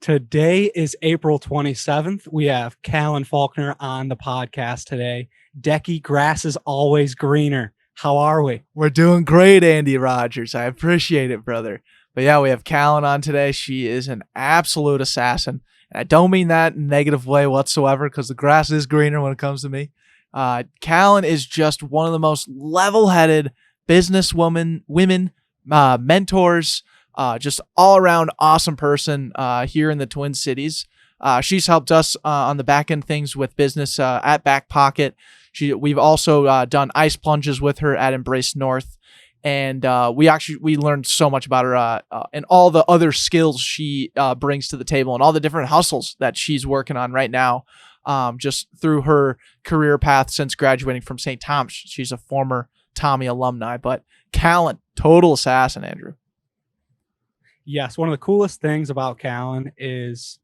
Today is April 27th. We have Callan Faulkner on the podcast today. Decky, grass is always greener. How are we? We're doing great, Andy Rogers. I appreciate it, brother. But yeah, we have Callan on today. She is an absolute assassin. And I don't mean that in a negative way whatsoever, because the grass is greener when it comes to me. Callan is just one of the most level-headed businesswomen, mentors, just all-around awesome person here in the Twin Cities. She's helped us on the back end things with business at Backpocket. We've also done ice plunges with her at Embrace North, and we learned so much about her and all the other skills she brings to the table and all the different hustles that she's working on right now. Just through her career path since graduating from St. Thomas. She's a former Tommy alumni, but Callan, total assassin, Andrew. Yes, one of the coolest things about Callan is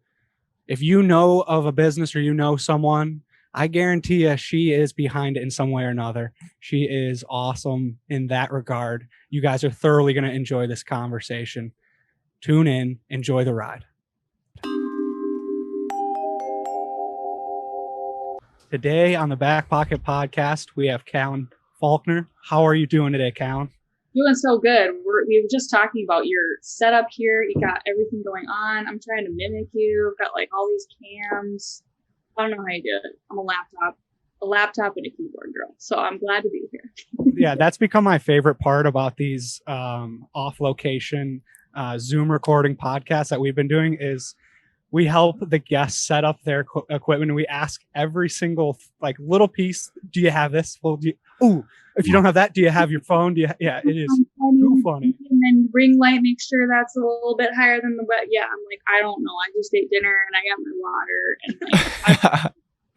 if you know of a business or you know someone, I guarantee you she is behind it in some way or another. She is awesome in that regard. You guys are thoroughly going to enjoy this conversation. Tune in, enjoy the ride. Today on the Backpocket podcast, we have Callan Faulkner. How are you doing today, Callan? Doing so good. We were just talking about your setup here. You got everything going on. I'm trying to mimic you. I've got like all these cams. I don't know how you do it. I'm a laptop and a keyboard girl. So I'm glad to be here. Yeah, that's become my favorite part about these off-location Zoom recording podcasts that we've been doing is we help the guests set up their equipment, and we ask every single like little piece. Do you have this? Well, if you don't have that, do you have your phone? Yeah, it is too funny. And then ring light, make sure that's a little bit higher than the wet. Yeah, I'm like, I don't know. I just ate dinner and I got my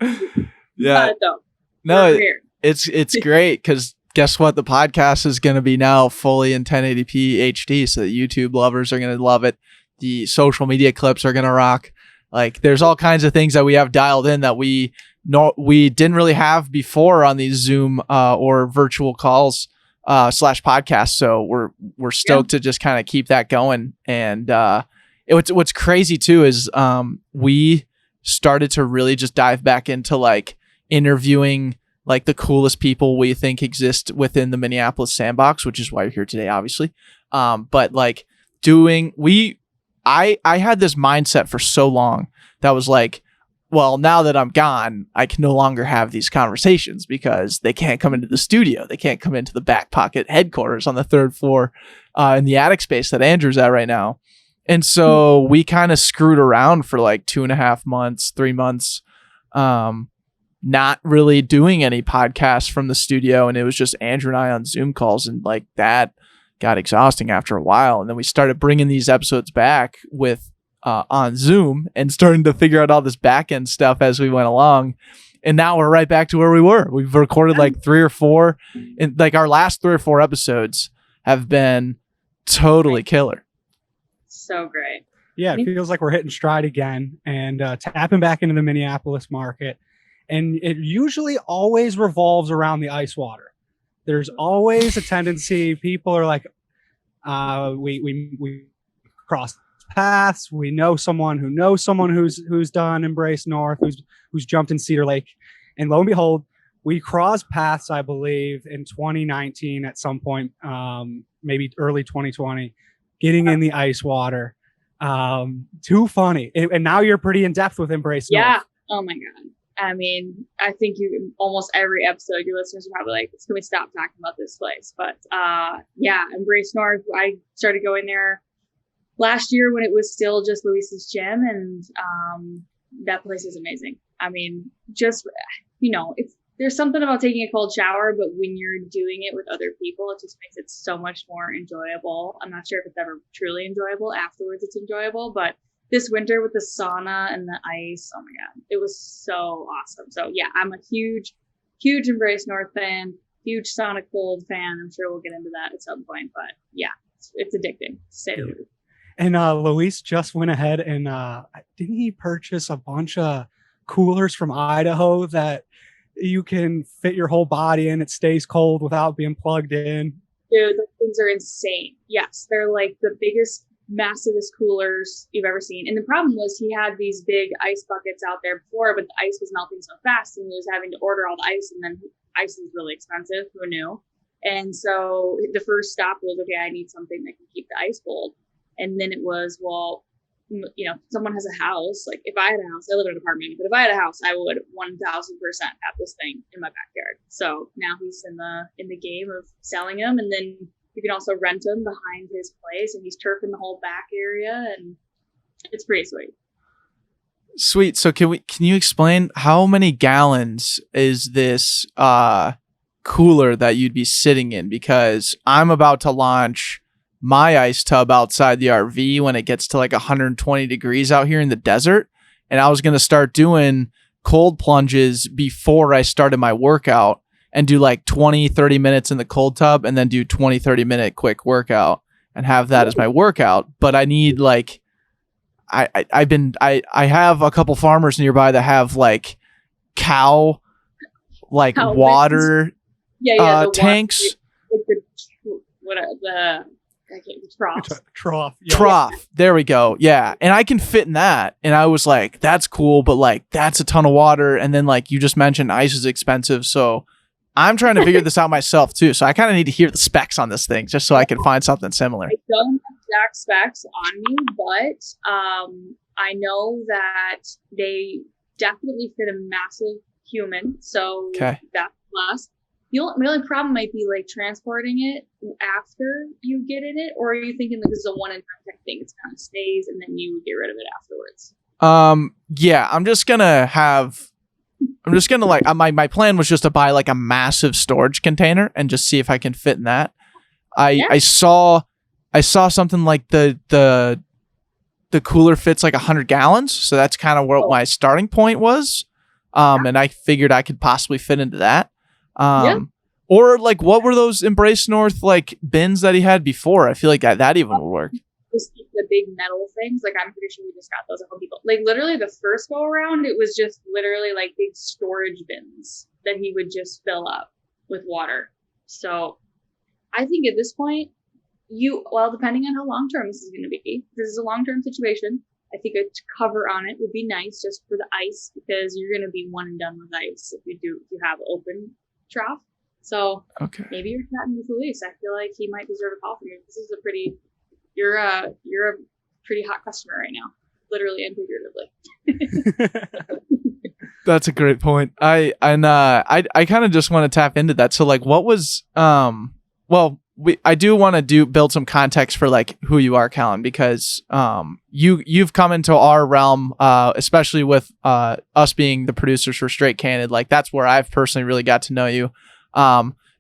water. And Yeah, no, it's great because guess what? The podcast is going to be now fully in 1080p HD, so the YouTube lovers are going to love it. The social media clips are going to rock. Like there's all kinds of things that we have dialed in that we didn't really have before on these Zoom or virtual calls / podcasts. So we're stoked to just kind of keep that going. And what's crazy too is we started to really just dive back into like interviewing like the coolest people we think exist within the Minneapolis sandbox, which is why you're here today, obviously. But like I had this mindset for so long that was like, well, now that I'm gone, I can no longer have these conversations because they can't come into the studio. They can't come into the Backpocket headquarters on the third floor in the attic space that Andrew's at right now. And so we kind of screwed around for like 2.5 months, 3 months, not really doing any podcasts from the studio. And it was just Andrew and I on Zoom calls, and like that got exhausting after a while. And then we started bringing these episodes back with on Zoom and starting to figure out all this back end stuff as we went along. And now we're right back to where we were. We've recorded like 3 or 4, and like our last 3 or 4 episodes have been totally killer. So great. Yeah, it feels like we're hitting stride again and tapping back into the Minneapolis market. And it usually always revolves around the ice water. There's always a tendency. People are like, we cross paths. We know someone who knows someone who's done Embrace North, who's jumped in Cedar Lake, and lo and behold, we crossed paths. I believe in 2019 at some point, maybe early 2020, getting in the ice water. Too funny. And now you're pretty in depth with Embrace North. Yeah. Oh my God. I mean, I think almost every episode, your listeners are probably like, can we stop talking about this place? But yeah, Embrace North, I started going there last year when it was still just Luis's gym, and that place is amazing. I mean, just, there's something about taking a cold shower, but when you're doing it with other people, it just makes it so much more enjoyable. I'm not sure if it's ever truly enjoyable. Afterwards, it's enjoyable, but this winter with the sauna and the ice, oh my God, it was so awesome. So yeah, I'm a huge Embrace North fan, huge sauna cold fan. I'm sure we'll get into that at some point, but yeah, it's addicting, to say the least. And Luis just went ahead and didn't he purchase a bunch of coolers from Idaho that you can fit your whole body in? It stays cold without being plugged in. Dude, those things are insane. Yes, they're like the biggest massivest coolers you've ever seen. And the problem was he had these big ice buckets out there before, but the ice was melting so fast and he was having to order all the ice, and then ice is really expensive. Who knew? And so the first stop was, okay, I need something that can keep the ice cold. And then it was, well, someone has a house. Like if I had a house, I live in an apartment, but if I had a house, I would 1000% have this thing in my backyard. So now he's in the game of selling them, and then you can also rent them behind his place, and he's turfing the whole back area, and it's pretty sweet. Sweet. So can you explain how many gallons is this cooler that you'd be sitting in? Because I'm about to launch my ice tub outside the RV when it gets to like 120 degrees out here in the desert, and I was going to start doing cold plunges before I started my workout and do like 20-30 minutes in the cold tub and then do 20-30 minute quick workout and have that as my workout. But I need like I have a couple farmers nearby that have like cow water tanks. Trough. Yeah. Trough. There we go. Yeah. And I can fit in that. And I was like, that's cool, but like that's a ton of water. And then like you just mentioned, ice is expensive. So I'm trying to figure this out myself too. So I kind of need to hear the specs on this thing just so I can find something similar. I don't have exact specs on me, but I know that they definitely fit a massive human. So that's plus. My only problem might be like transporting it after you get in it, or are you thinking that this is a one-and-done type thing? It kind of stays and then you would get rid of it afterwards. Yeah, I'm just gonna like my plan was just to buy like a massive storage container and just see if I can fit in that. I saw something like the cooler fits like 100 gallons, so that's kind of what my starting point was. And I figured I could possibly fit into that. Or like what were those Embrace North like bins that he had before? I feel like that even would work. Just the big metal things. Like I'm pretty sure we just got those at Home Depot. Like literally the first go around, it was just literally like big storage bins that he would just fill up with water. So I think at this point, depending on how long term this is going to be, if this is a long term situation, I think a cover on it would be nice just for the ice, because you're going to be one and done with ice if you have open trough. So maybe you're chatting with Luis. I feel like he might deserve a call from you. You're a pretty hot customer right now, literally and figuratively. That's a great point. I kind of just want to tap into that. So like, what was I do want to build some context for like who you are, Callan, because you've come into our realm, especially with us being the producers for Straight Candid. Like that's where I've personally really got to know you.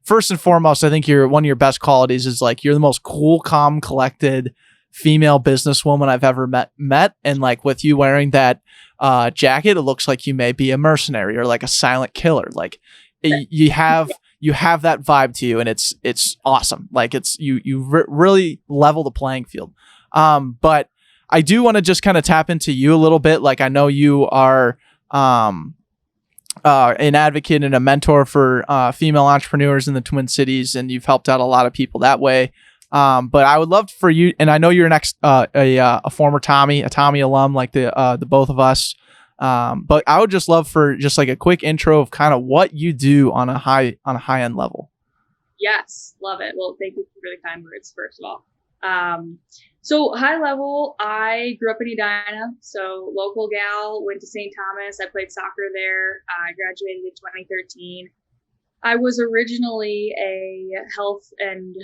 First and foremost, I think one of your best qualities is like you're the most cool, calm, collected female businesswoman I've ever met. And like with you wearing that jacket, it looks like you may be a mercenary or like a silent killer. Like you have that vibe to you, and it's awesome. Like you really level the playing field. But I do want to just kind of tap into you a little bit. Like I know you are an advocate and a mentor for female entrepreneurs in the Twin Cities, and you've helped out a lot of people that way. But I would love for you, and I know you're a former Tommy alum, like the both of us. But I would just love for just like a quick intro of kind of what you do on a high end level. Yes, love it. Well, thank you for the kind words, first of all. So high level, I grew up in Edina, so local gal, went to St. Thomas. I played soccer there. I graduated in 2013. I was originally a health and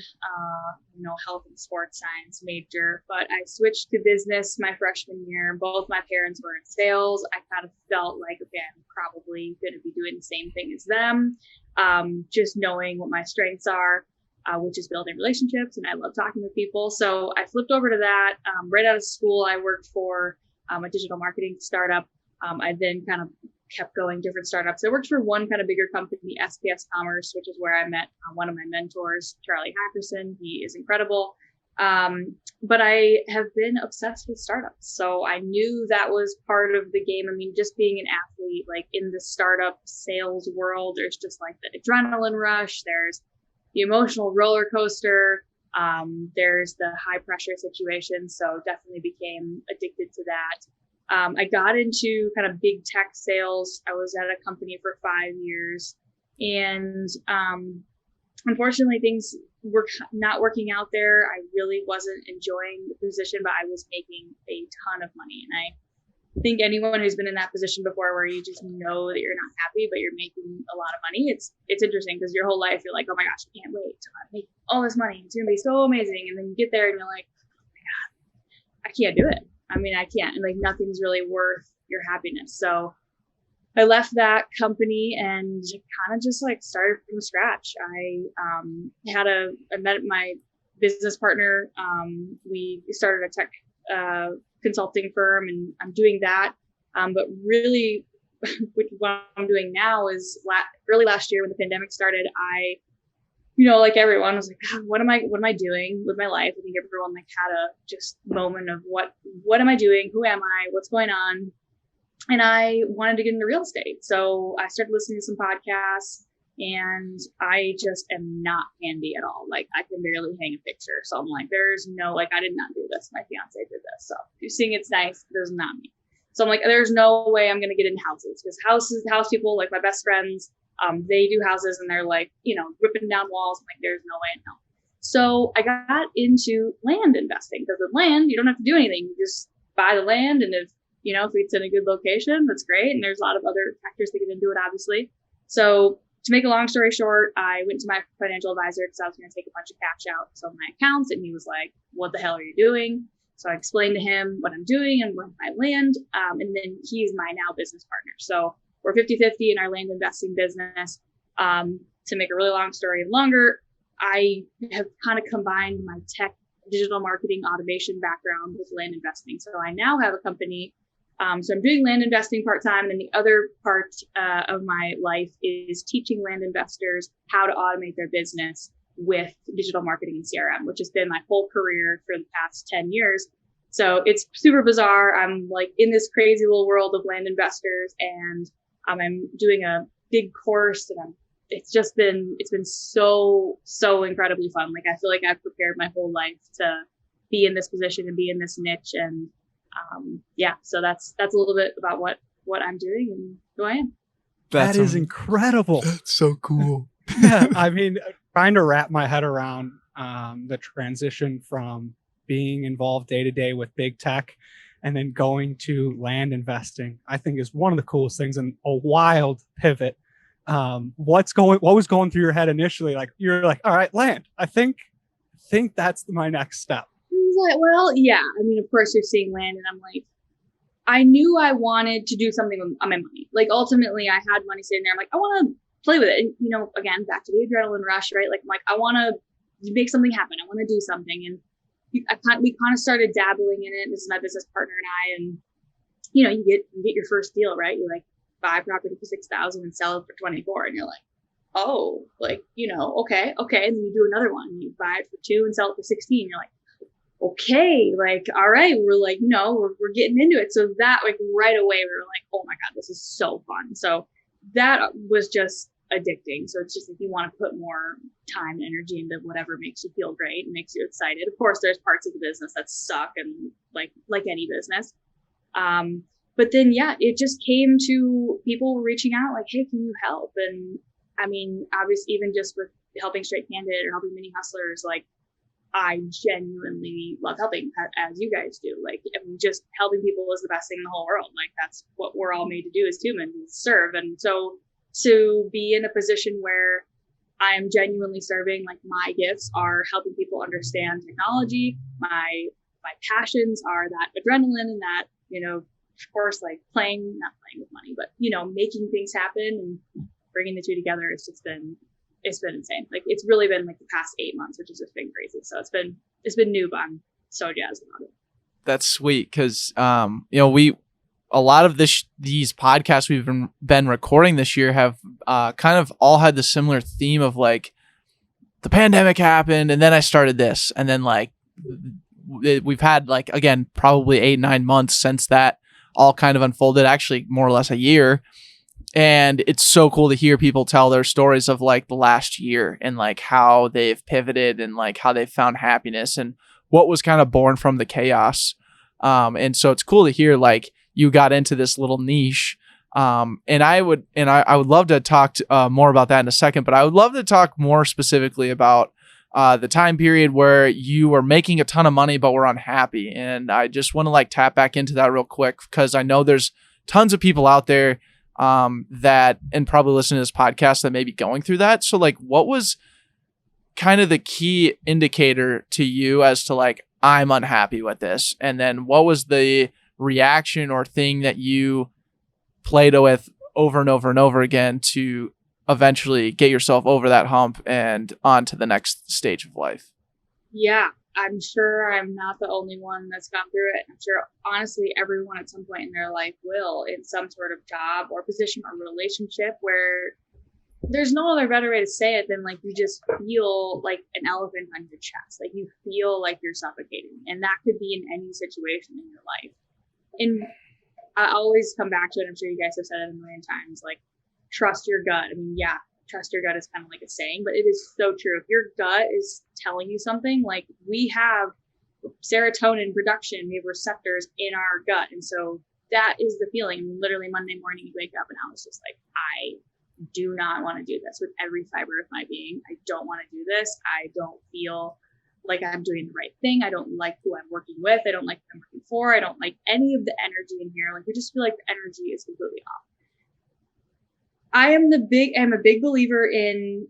sports science major, but I switched to business my freshman year. Both my parents were in sales. I kind of felt like, okay, I'm probably going to be doing the same thing as them, just knowing what my strengths are, which is building relationships, and I love talking with people. So I flipped over to that. Right out of school, I worked for a digital marketing startup. I then kind of kept going different startups. I worked for one kind of bigger company, SPS Commerce, which is where I met one of my mentors, Charlie Hackerson. He is incredible. But I have been obsessed with startups. So I knew that was part of the game. I mean, just being an athlete, like in the startup sales world, there's just like the adrenaline rush. There's the emotional roller coaster. There's the high pressure situation, so definitely became addicted to that. I got into kind of big tech sales. I was at a company for 5 years, and unfortunately things were not working out there. I really wasn't enjoying the position, but I was making a ton of money. And I think anyone who's been in that position before, where you just know that you're not happy, but you're making a lot of money, it's interesting, because your whole life you're like, oh my gosh, I can't wait to make all this money. It's going to be so amazing. And then you get there and you're like, oh my God, I can't do it. I mean, I can't. And like, nothing's really worth your happiness. So I left that company and kind of just like started from scratch. I met my business partner. We started a tech consulting firm, and I'm doing that. But really, what I'm doing now is early last year when the pandemic started, I, like everyone, was like, what am I doing with my life? I think everyone like had a just moment of what am I doing? Who am I? What's going on? And I wanted to get into real estate. So I started listening to some podcasts, and I just am not handy at all. Like, I can barely hang a picture. So I'm like, there's no, like, I did not do this. My fiance did this. So if you're seeing it's nice, there's not me. So I'm like, there's no way I'm going to get into houses, because house people, like my best friends, they do houses and they're like, ripping down walls. I'm like, there's no way in hell. So I got into land investing, because with land, you don't have to do anything. You just buy the land, and if it's in a good location, that's great. And there's a lot of other factors that get into it, obviously. So to make a long story short, I went to my financial advisor because I was going to take a bunch of cash out of my accounts. And he was like, what the hell are you doing? So I explained to him what I'm doing and what my land. And then he's my now business partner. So we're 50-50 in our land investing business. To make a really long story longer, I have kind of combined my tech, digital marketing, automation background with land investing. So I now have a company. So I'm doing land investing part-time, and then the other part of my life is teaching land investors how to automate their business with digital marketing and CRM, which has been my whole career for the past 10 years. So it's super bizarre. I'm like in this crazy little world of land investors, and I'm doing a big course, and it's been so incredibly fun. Like, I feel like I've prepared my whole life to be in this position and be in this niche. And so that's a little bit about what I'm doing and who I am. That is incredible. That's so cool. Yeah, I mean, trying to wrap my head around the transition from being involved day to day with big tech and then going to land investing, I think is one of the coolest things, and a wild pivot. What was going through your head initially? Like, you're like, all right, land. I think that's my next step. Like, well, yeah. I mean, of course you're seeing land, and I'm like, I knew I wanted to do something with my money. Like, ultimately I had money sitting there. I'm like, I want to play with it. And, again, back to the adrenaline rush, right? Like, I'm like, I want to make something happen. I want to do something. And we kind of started dabbling in it. This is my business partner and I, and, you get your first deal, right? You like buy property for $6,000 and sell it for 24. And you're like, oh, like, okay. And then you do another one and you buy it for 2 and sell it for 16. You're like, okay, like, all right, we're like, we're getting into it. So that, like, right away, we were like, oh my God, this is so fun. So that was just addicting. So it's just like, you want to put more time and energy into whatever makes you feel great and makes you excited. Of course, there's parts of the business that suck, and like any business. But then, yeah, it just came to people reaching out like, hey, can you help? And I mean, obviously, even just with helping Straight Candid or helping mini hustlers, like, I genuinely love helping, as you guys do. Like, I mean, just helping people is the best thing in the whole world. Like, that's what we're all made to do as humans, is serve. And so to be in a position where I am genuinely serving, like, my gifts are helping people understand technology. My passions are that adrenaline and that, of course, like not playing with money, but, making things happen and bringing the two together. It's been insane. Like, it's really been like the past 8 months, which has just been crazy. So it's been new, but I'm so jazzed about it. That's sweet. Cause, a lot of these podcasts we've been recording this year have, kind of all had the similar theme of like, the pandemic happened and then I started this. And then like, we've had like, again, probably 8-9 months since that all kind of unfolded, actually more or less a year. And it's so cool to hear people tell their stories of like the last year and like how they've pivoted and like how they've found happiness and what was kind of born from the chaos. And so it's cool to hear like you got into this little niche. And I would love to talk more about that in a second, but I would love to talk more specifically about the time period where you were making a ton of money but were unhappy. And I just want to like tap back into that real quick because I know there's tons of people out there that and probably listening to this podcast that may be going through that. So like what was kind of the key indicator to you as to like, I'm unhappy with this? And then what was the reaction or thing that you played with over and over and over again to eventually get yourself over that hump and on to the next stage of life? Yeah, I'm sure I'm not the only one that's gone through it. I'm sure, honestly, everyone at some point in their life will, in some sort of job or position or relationship where there's no other better way to say it than like you just feel like an elephant on your chest. Like you feel like you're suffocating. And that could be in any situation in your life. And I always come back to it. I'm sure you guys have said it a million times, like trust your gut. I mean, yeah, trust your gut is kind of like a saying, but it is so true. If your gut is telling you something, like we have serotonin production, we have receptors in our gut. And so that is the feeling. I mean, literally Monday morning, you wake up and I was just like, I do not want to do this with every fiber of my being. I don't want to do this. I don't feel like I'm doing the right thing. I don't like who I'm working with. I don't like who I'm working for. I don't like any of the energy in here. Like, I just feel like the energy is completely off. I'm a big believer in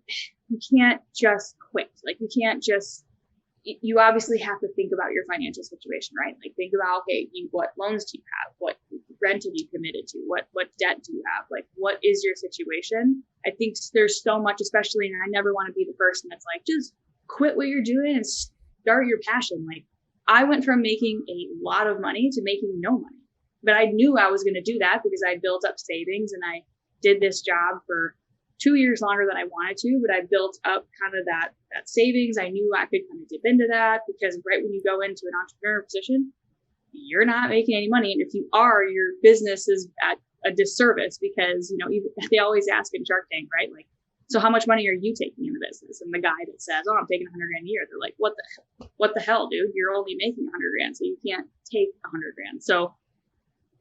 you can't just quit. Like you can't just, you obviously have to think about your financial situation, right? Like think about, okay, what loans do you have? What rent have you committed to? What debt do you have? Like, what is your situation? I think there's so much, especially, and I never want to be the person that's like, just quit what you're doing and start your passion. Like I went from making a lot of money to making no money, but I knew I was going to do that because I built up savings and I did this job for 2 years longer than I wanted to, but I built up kind of that savings. I knew I could kind of dip into that because right when you go into an entrepreneur position, you're not making any money. And if you are, your business is at a disservice because, you know, even, they always ask in Shark Tank, right? Like, so how much money are you taking in the business? And the guy that says, oh, I'm taking $100,000 a year. They're like, what the hell, dude? You're only making $100,000. So you can't take $100,000. So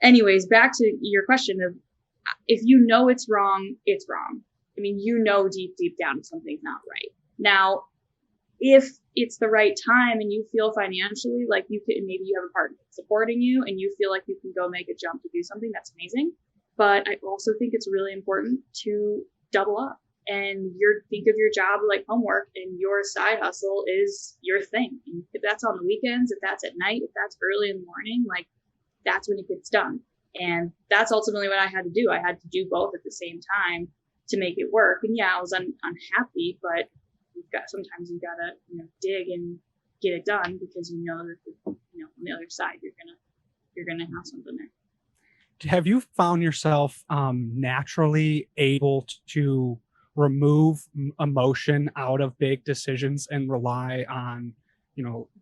anyways, back to your question of if you know it's wrong, it's wrong. I mean, you know, deep down, something's not right. Now, if it's the right time and you feel financially like you can, maybe you have a partner supporting you and you feel like you can go make a jump to do something, that's amazing. But I also think it's really important to double up and think of your job like homework and your side hustle is your thing. And if that's on the weekends, if that's at night, if that's early in the morning, like that's when it gets done. And that's ultimately what I had to do. I had to do both at the same time to make it work. And yeah, I was unhappy, but sometimes you gotta, dig and get it done because you know that on the other side you're gonna have something there. Have you found yourself naturally able to remove emotion out of big decisions and rely on,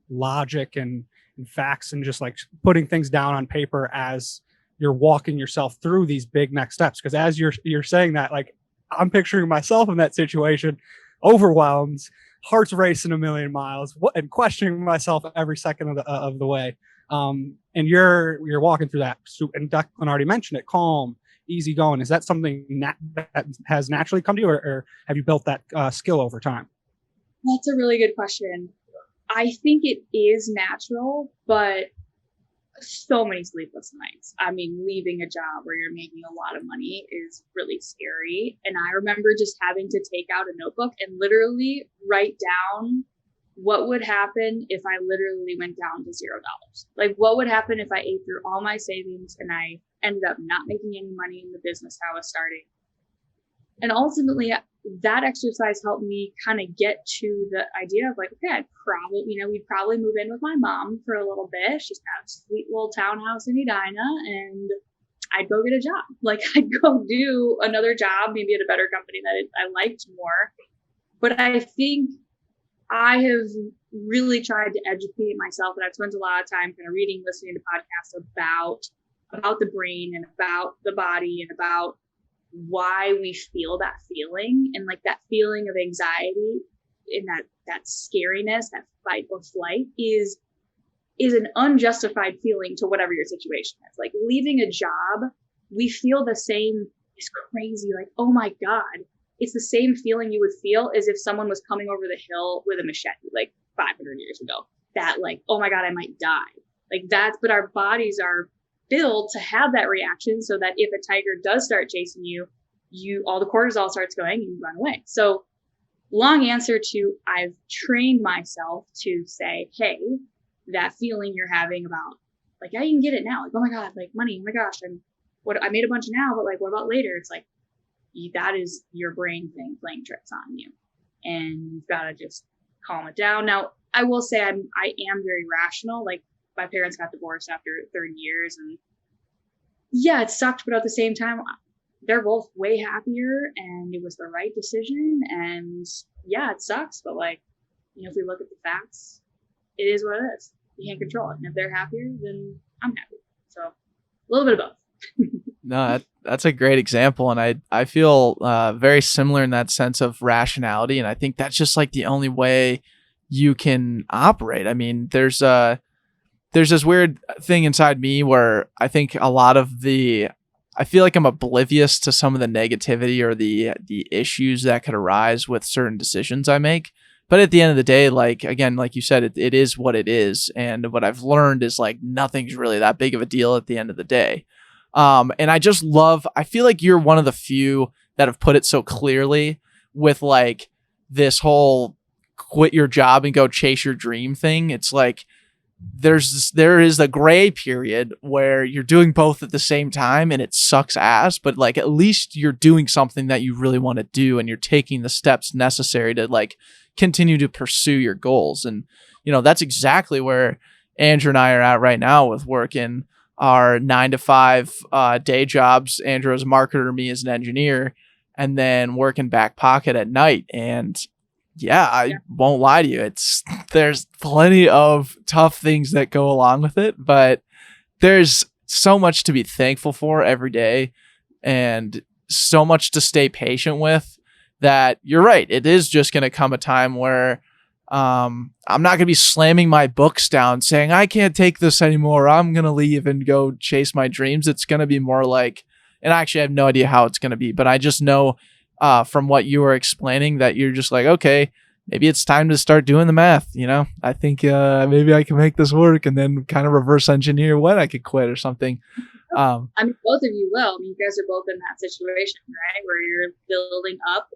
logic and facts and just like putting things down on paper as you're walking yourself through these big next steps? Because as you're saying that, like I'm picturing myself in that situation, overwhelmed, heart's racing a million miles, and questioning myself every second of the way. And you're walking through that. And Declan already mentioned it, calm, easy going. Is that something that has naturally come to you, or have you built that skill over time? That's a really good question. I think it is natural, but so many sleepless nights. I mean, leaving a job where you're making a lot of money is really scary. And I remember just having to take out a notebook and literally write down what would happen if I literally went down to $0. Like, what would happen if I ate through all my savings and I ended up not making any money in the business I was starting? And ultimately, that exercise helped me kind of get to the idea of like, okay, I'd probably, we'd probably move in with my mom for a little bit. She's got a sweet little townhouse in Edina, and I'd go get a job. Like I'd go do another job, maybe at a better company that I liked more. But I think I have really tried to educate myself, and I've spent a lot of time kind of reading, listening to podcasts about the brain and about the body and about why we feel that feeling, and like that feeling of anxiety and that scariness, that fight or flight is an unjustified feeling to whatever your situation is. Like leaving a job, we feel the same. It's crazy. Like, oh my God, it's the same feeling you would feel as if someone was coming over the hill with a machete like 500 years ago. That like, oh my God, I might die. Like that's, but our bodies are built to have that reaction so that if a tiger does start chasing you, all the cortisol starts going and you run away. So long answer to, I've trained myself to say, hey, that feeling you're having about like, I can get it now. Like, oh my God, like money. Oh my gosh, I made a bunch now, but like, what about later? It's like, that is your brain thing playing tricks on you, and you've got to just calm it down. Now, I will say I am very rational. Like my parents got divorced after 30 years, and yeah, it sucked, but at the same time, they're both way happier, and it was the right decision. And yeah, it sucks, but like, if we look at the facts, it is what it is. You can't control it. And if they're happier, then I'm happy. So a little bit of both. No, that's a great example. And I feel very similar in that sense of rationality. And I think that's just like the only way you can operate. I mean, there's this weird thing inside me where I think a lot of I feel like I'm oblivious to some of the negativity or the issues that could arise with certain decisions I make. But at the end of the day, like, again, like you said, it is what it is. And what I've learned is like, nothing's really that big of a deal at the end of the day. And I feel like you're one of the few that have put it so clearly with like this whole quit your job and go chase your dream thing. It's like, there is a gray period where you're doing both at the same time and it sucks ass, but like at least you're doing something that you really want to do and you're taking the steps necessary to like continue to pursue your goals. And that's exactly where Andrew and I are at right now with working our 9 to 5 day jobs. Andrew as a marketer, me as an engineer, and then working Backpocket at night. And yeah, I won't lie to you. There's plenty of tough things that go along with it, but there's so much to be thankful for every day and so much to stay patient with that you're right. It is just going to come a time where I'm not going to be slamming my books down saying, I can't take this anymore. I'm going to leave and go chase my dreams. It's going to be more like, and actually I have no idea how it's going to be, but I just know from what you were explaining that you're just like, okay, maybe it's time to start doing the math. I think maybe I can make this work and then kind of reverse engineer when I could quit or something. I mean, both of you will. I mean, you guys are both in that situation, right? Where you're building up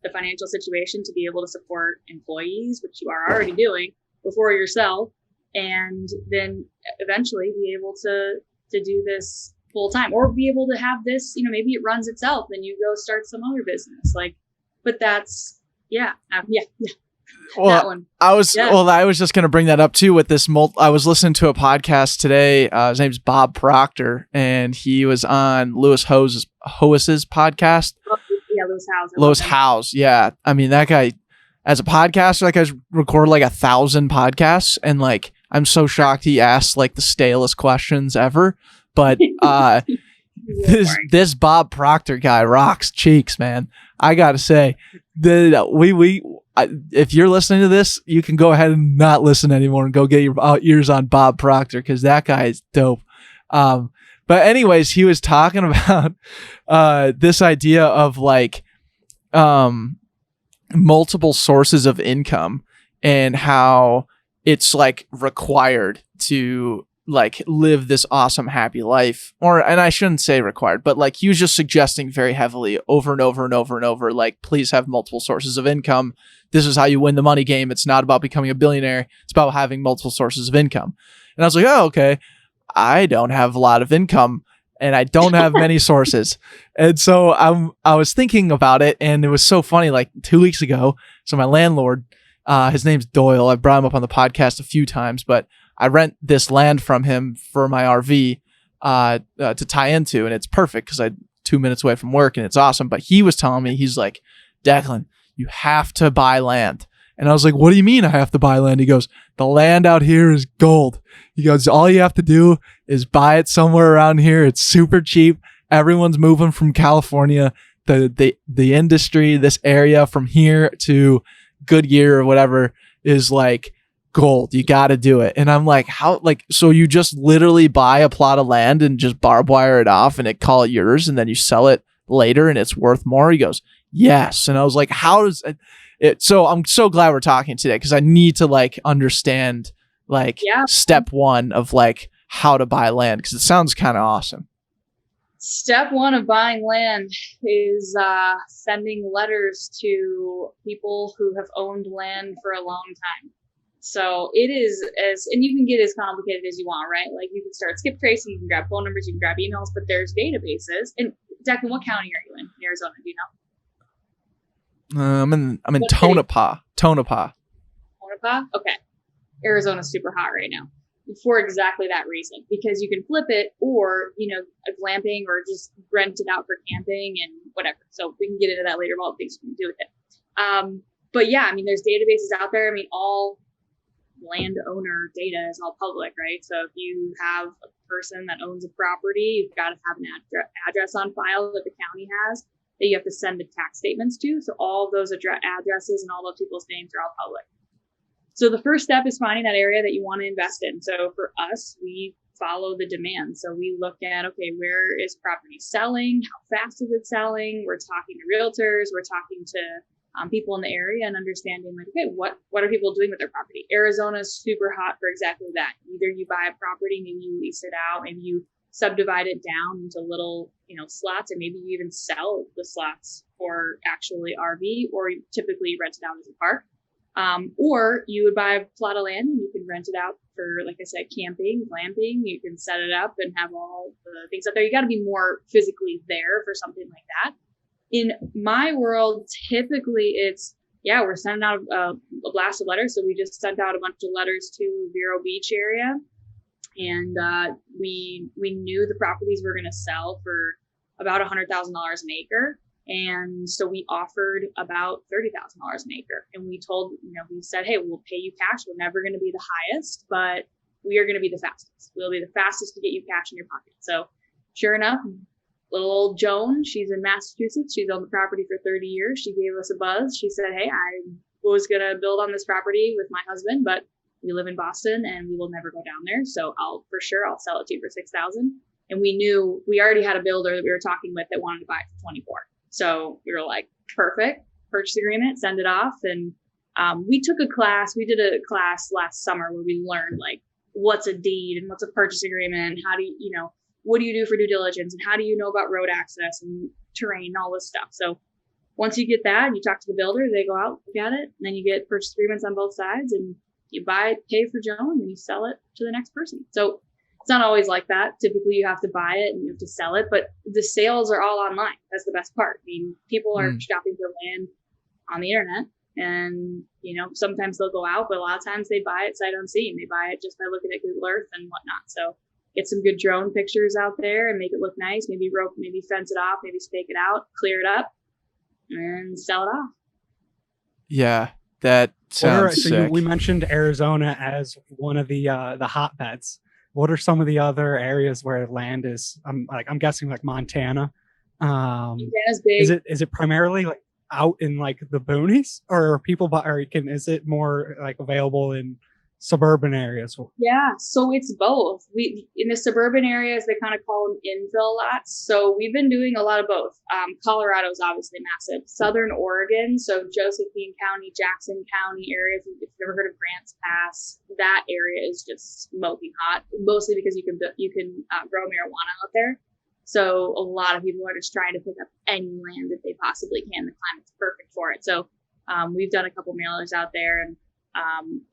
the financial situation to be able to support employees, which you are already doing before yourself, and then eventually be able to do this full time, or be able to have this, maybe it runs itself and you go start some other business. Like, but that's, yeah. Well, that one. I was just going to bring that up too with this. I was listening to a podcast today. His name's Bob Proctor, and he was on Lewis Howe's podcast. Yeah, Lewis Howes. Yeah. I mean, that guy, as a podcaster, that guy's recorded like 1,000 podcasts. And like, I'm so shocked he asked like the stalest questions ever. But this Bob Proctor guy rocks cheeks, man. I got to say, if you're listening to this, you can go ahead and not listen anymore and go get your ears on Bob Proctor, because that guy is dope. But anyways, he was talking about this idea of like multiple sources of income and how it's like required to like live this awesome, happy life. And I shouldn't say required, but like he was just suggesting very heavily over and over and over and over, like, please have multiple sources of income. This is how you win the money game. It's not about becoming a billionaire. It's about having multiple sources of income. And I was like, oh, okay. I don't have a lot of income and I don't have many sources. And so I was thinking about it, and it was so funny. Like 2 weeks ago, so my landlord, his name's Doyle. I brought him up on the podcast a few times, but I rent this land from him for my RV to tie into, and it's perfect because I'm 2 minutes away from work, and it's awesome. But he was telling me, he's like, Declan, you have to buy land. And I was like, what do you mean I have to buy land? He goes, the land out here is gold. He goes, all you have to do is buy it somewhere around here. It's super cheap. everyone's moving from California. The industry, this area from here to Goodyear or whatever is like gold. You got to do it. And I'm like, how, like, so you just literally buy a plot of land and just barbed wire it off and call it yours, and then you sell it later and it's worth more? He goes, yes. And I was like, how does it? So I'm so glad we're talking today, because I need to like understand like step one of like how to buy land, because it sounds kind of awesome. Step one of buying land is sending letters to people who have owned land for a long time. So it is and you can get as complicated as you want, right? Like you can start skip tracing, you can grab phone numbers, you can grab emails, but there's databases. And Declan, what county are you in Arizona? Do you know? I'm in Tonopah. Tonopah? Okay. Arizona's super hot right now for exactly that reason, because you can flip it or, glamping or just rent it out for camping and whatever. So we can get into that later about things you can do with it. But yeah, I mean, there's databases out there. I mean, all landowner data is all public, right? So if you have a person that owns a property, you've got to have an address on file that the county has that you have to send the tax statements to. So all of those addresses and all those people's names are all public. So the first step is finding that area that you want to invest in. So for us, we follow the demand. So we look at, okay, where is property selling? How fast is it selling? We're talking to realtors. We're talking to people in the area and understanding like, okay, what are people doing with their property? Arizona is super hot for exactly that. Either you buy a property, maybe you lease it out, maybe you subdivide it down into little, slots, and maybe you even sell the slots for actually RV, or you typically rent it out as a park. Or you would buy a plot of land and you can rent it out for, like I said, camping, glamping. You can set it up and have all the things up there. You got to be more physically there for something like that. In my world, typically it's, we're sending out a blast of letters. So we just sent out a bunch of letters to Vero Beach area. And we knew the properties were going to sell for about $100,000 an acre. And so we offered about $30,000 an acre. And we told, we said, hey, we'll pay you cash. We're never going to be the highest, but we are going to be the fastest. We'll be the fastest to get you cash in your pocket. So sure enough, little old Joan, she's in Massachusetts. She's owned the property for 30 years. She gave us a buzz. She said, hey, I was going to build on this property with my husband, but we live in Boston and we will never go down there. So I'll sell it to you for $6,000. And we knew we already had a builder that we were talking with that wanted to buy it for 24. So we were like, perfect, purchase agreement, send it off. And we did a class last summer where we learned like what's a deed and what's a purchase agreement and how do you, what do you do for due diligence and how do you know about road access and terrain and all this stuff. So once you get that and you talk to the builder, they go out, look at it, and then you get purchase agreements on both sides and you buy it, pay for Joan, and then you sell it to the next person. So it's not always like that. Typically you have to buy it and you have to sell it, but the sales are all online. That's the best part. I mean, people are shopping for land on the internet and, sometimes they'll go out, but a lot of times they buy it sight unseen. They buy it just by looking at Google Earth and whatnot. So get some good drone pictures out there and make it look nice. Maybe rope, maybe fence it off, maybe stake it out, clear it up and sell it off. Yeah, that sounds sick. We mentioned Arizona as one of the hotbeds. What are some of the other areas where land is? I'm guessing like Montana. Montana's big. Is it primarily like out in like the boonies, or are people is it more like available in suburban areas? Yeah, so it's both. We in the suburban areas they kind of call them infill lots. So we've been doing a lot of both. Colorado is obviously massive. Southern Oregon, so Josephine County, Jackson County area. If you've ever heard of Grants Pass, that area is just smoking hot. Mostly because you can grow marijuana out there. So a lot of people are just trying to pick up any land that they possibly can. The climate's perfect for it. So we've done a couple mailers out there and.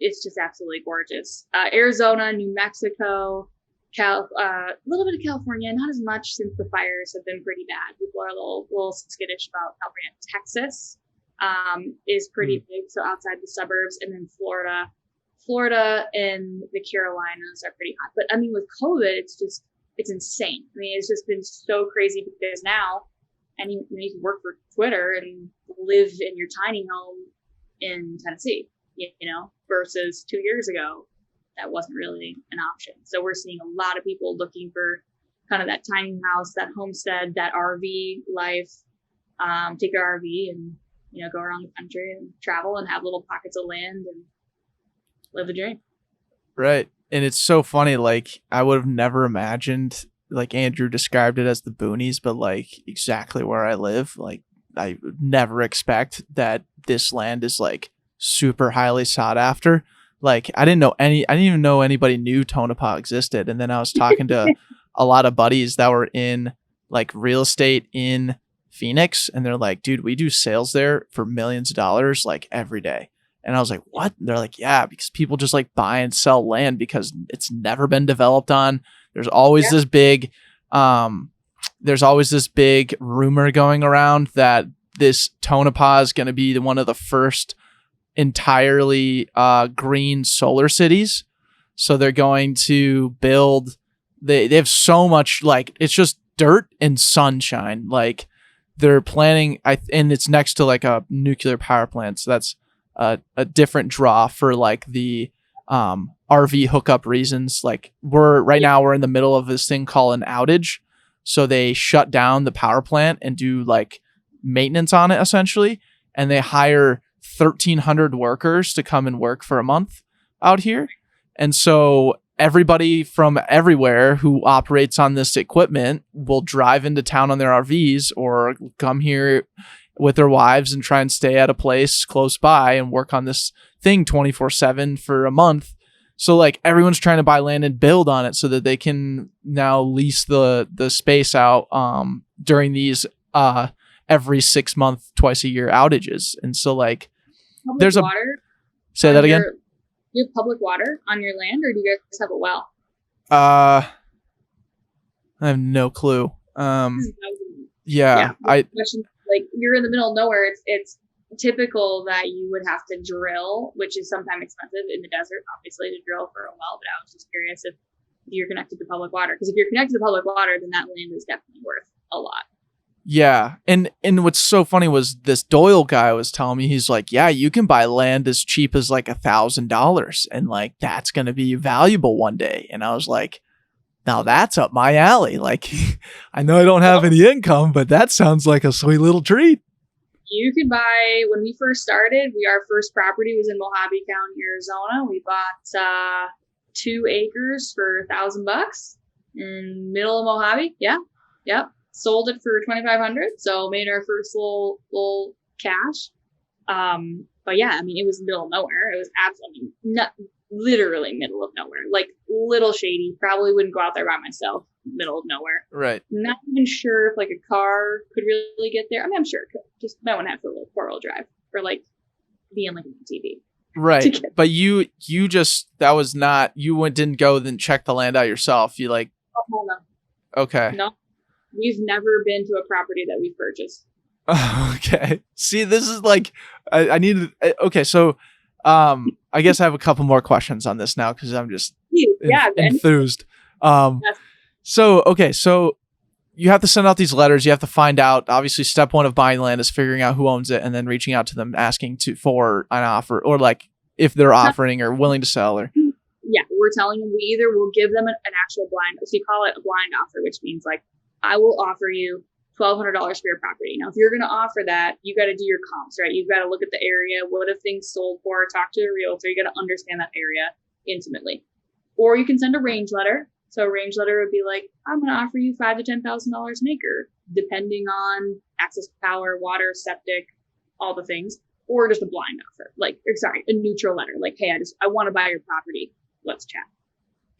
It's just absolutely gorgeous. Arizona, New Mexico, a little bit of California, not as much since the fires have been pretty bad. People are a little skittish about California. Texas is pretty big, so outside the suburbs, and then Florida and the Carolinas are pretty hot. But I mean, with COVID, it's insane. I mean, it's just been so crazy because now, you can work for Twitter and live in your tiny home in Tennessee. Versus 2 years ago, that wasn't really an option. So we're seeing a lot of people looking for kind of that tiny house, that homestead, that RV life, take your RV and, go around the country and travel and have little pockets of land and live the dream. Right. And it's so funny. Like, I would have never imagined, like Andrew described it as the boonies, but like exactly where I live, like I would never expect that this land is like super highly sought after. Like, I didn't even know anybody knew Tonopah existed. And then I was talking to a lot of buddies that were in like real estate in Phoenix, and they're like, dude, we do sales there for millions of dollars like every day. And I was like, what? And they're like, yeah, because people just like buy and sell land because it's never been developed on. There's always this big rumor going around that this Tonopah is going to be one of the first entirely green solar cities. So they're going to build, they have so much, like, it's just dirt and sunshine. Like, they're planning, and it's next to like a nuclear power plant. So that's a different draw for like the RV hookup reasons. Like, we're in the middle of this thing called an outage. So they shut down the power plant and do like maintenance on it essentially. And they hire 1,300 workers to come and work for a month out here. And so everybody from everywhere who operates on this equipment will drive into town on their RVs or come here with their wives and try and stay at a place close by and work on this thing 24/7 for a month. So like everyone's trying to buy land and build on it so that they can now lease the space out during these every 6 month, twice a year outages. And so like Public there's water say that again. Do you have public water on your land, or do you guys have a well? I have no clue. Yeah. Like, you're in the middle of nowhere. It's typical that you would have to drill, which is sometimes expensive in the desert, obviously, to drill for a well. But I was just curious if you're connected to public water, because if you're connected to public water, then that land is definitely worth a lot. Yeah. And what's so funny was this Doyle guy was telling me, he's like, yeah, you can buy land as cheap as like $1,000 and like that's going to be valuable one day. And I was like, now that's up my alley. Like, I know I don't have any income, but that sounds like a sweet little treat. You could buy, when we first started, our first property was in Mojave County, Arizona. We bought 2 acres for $1,000 in middle of Mojave. Yeah. Yep. Sold it for $2,500. So made our first little cash. But yeah, I mean, it was middle of nowhere. It was absolutely not literally middle of nowhere, like little shady. Probably wouldn't go out there by myself. Middle of nowhere. Right. Not even sure if like a car could really get there. I mean, I'm sure it could. Just might want to have a little 4-wheel drive or like be in like a TV. Right. But you just, that was not, didn't go then check the land out yourself. You like, oh, no. Okay. No, we've never been to a property that we've purchased. Okay. See, this is like, I need to, okay. So, I guess I have a couple more questions on this now because I'm just enthused. So you have to send out these letters. You have to find out, obviously step 1 of buying land is figuring out who owns it and then reaching out to them, asking for an offer or like if they're offering or willing to sell or. Yeah. We're telling them we either will give them an actual blind, so you call it a blind offer, which means like, I will offer you $1,200 for your property. Now, if you're going to offer that, you got to do your comps, right? You've got to look at the area. What have things sold for? Talk to a realtor. You got to understand that area intimately. Or you can send a range letter. So a range letter would be like, I'm going to offer you $5,000 to $10,000 an acre, depending on access to power, water, septic, all the things. Or just a blind offer, a neutral letter. Like, hey, I want to buy your property. Let's chat.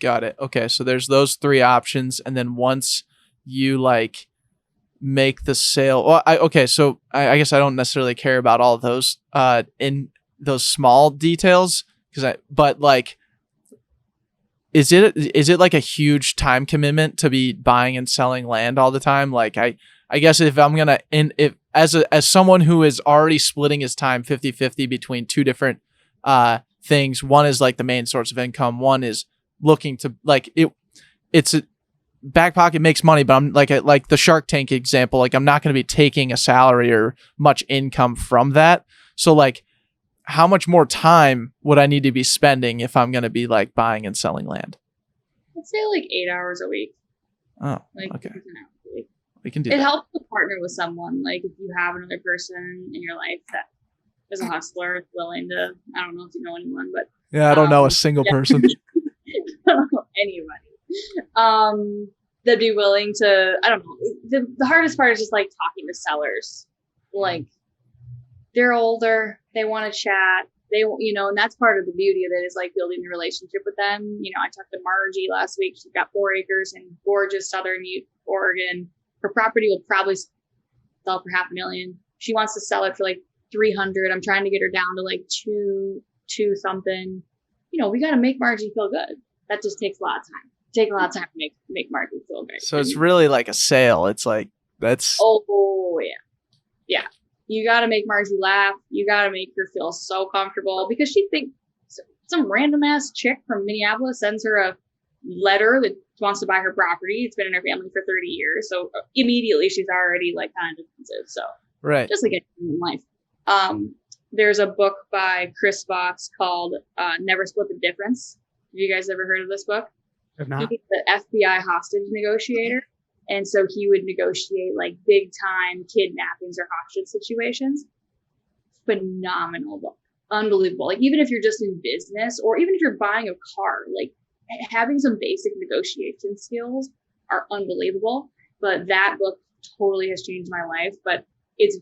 Got it. Okay. So there's those 3 options. And then once you like make the sale, well, I guess I don't necessarily care about all of those in those small details but like, is it like a huge time commitment to be buying and selling land all the time? Like I guess if I'm gonna as someone who is already splitting his time 50-50 between 2 different things, one is like the main source of income, one is looking to like it's a Backpocket makes money, but I'm like the Shark Tank example, like I'm not going to be taking a salary or much income from that. So like, how much more time would I need to be spending if I'm going to be like buying and selling land? I'd say like 8 hours a week. Oh, Like, okay. you know, like, We can do it that. helps to partner with someone. Like if you have another person in your life that is a hustler, willing to, I don't know if you know anyone, but Yeah, I don't know a single yeah. person. Anybody, that'd be willing to, I don't know. The hardest part is just like talking to sellers. Like they're older, they want to chat. They, and that's part of the beauty of it is like building a relationship with them. I talked to Margie last week. She's got 4 acres in gorgeous southern Oregon. Her property will probably sell for $500,000. She wants to sell it for like 300. I'm trying to get her down to like two something. We got to make Margie feel good. That just takes a lot of time. Take a lot of time to make Margie feel good. So it's really like a sale. It's like that's. Oh yeah. You got to make Margie laugh. You got to make her feel so comfortable because she thinks some random ass chick from Minneapolis sends her a letter that wants to buy her property. It's been in her family for 30 years. So immediately she's already like kind of defensive. So right. Just like anything in life. There's a book by Chris Voss called Never Split the Difference. Have you guys ever heard of this book? If not, He's the FBI hostage negotiator. And so he would negotiate like big time kidnappings or hostage situations. Phenomenal book. Unbelievable. Like even if you're just in business or even if you're buying a car, like having some basic negotiation skills are unbelievable. But that book totally has changed my life. But it's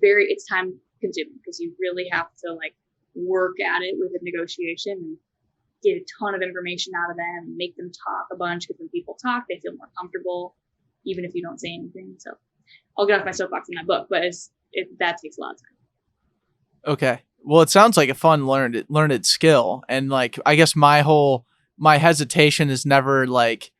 time consuming because you really have to like work at it with a negotiation and get a ton of information out of them and make them talk a bunch because when people talk, they feel more comfortable, even if you don't say anything. So I'll get off my soapbox in that book, but that takes a lot of time. Okay. Well, it sounds like a fun learned skill. And like, I guess my hesitation is never like,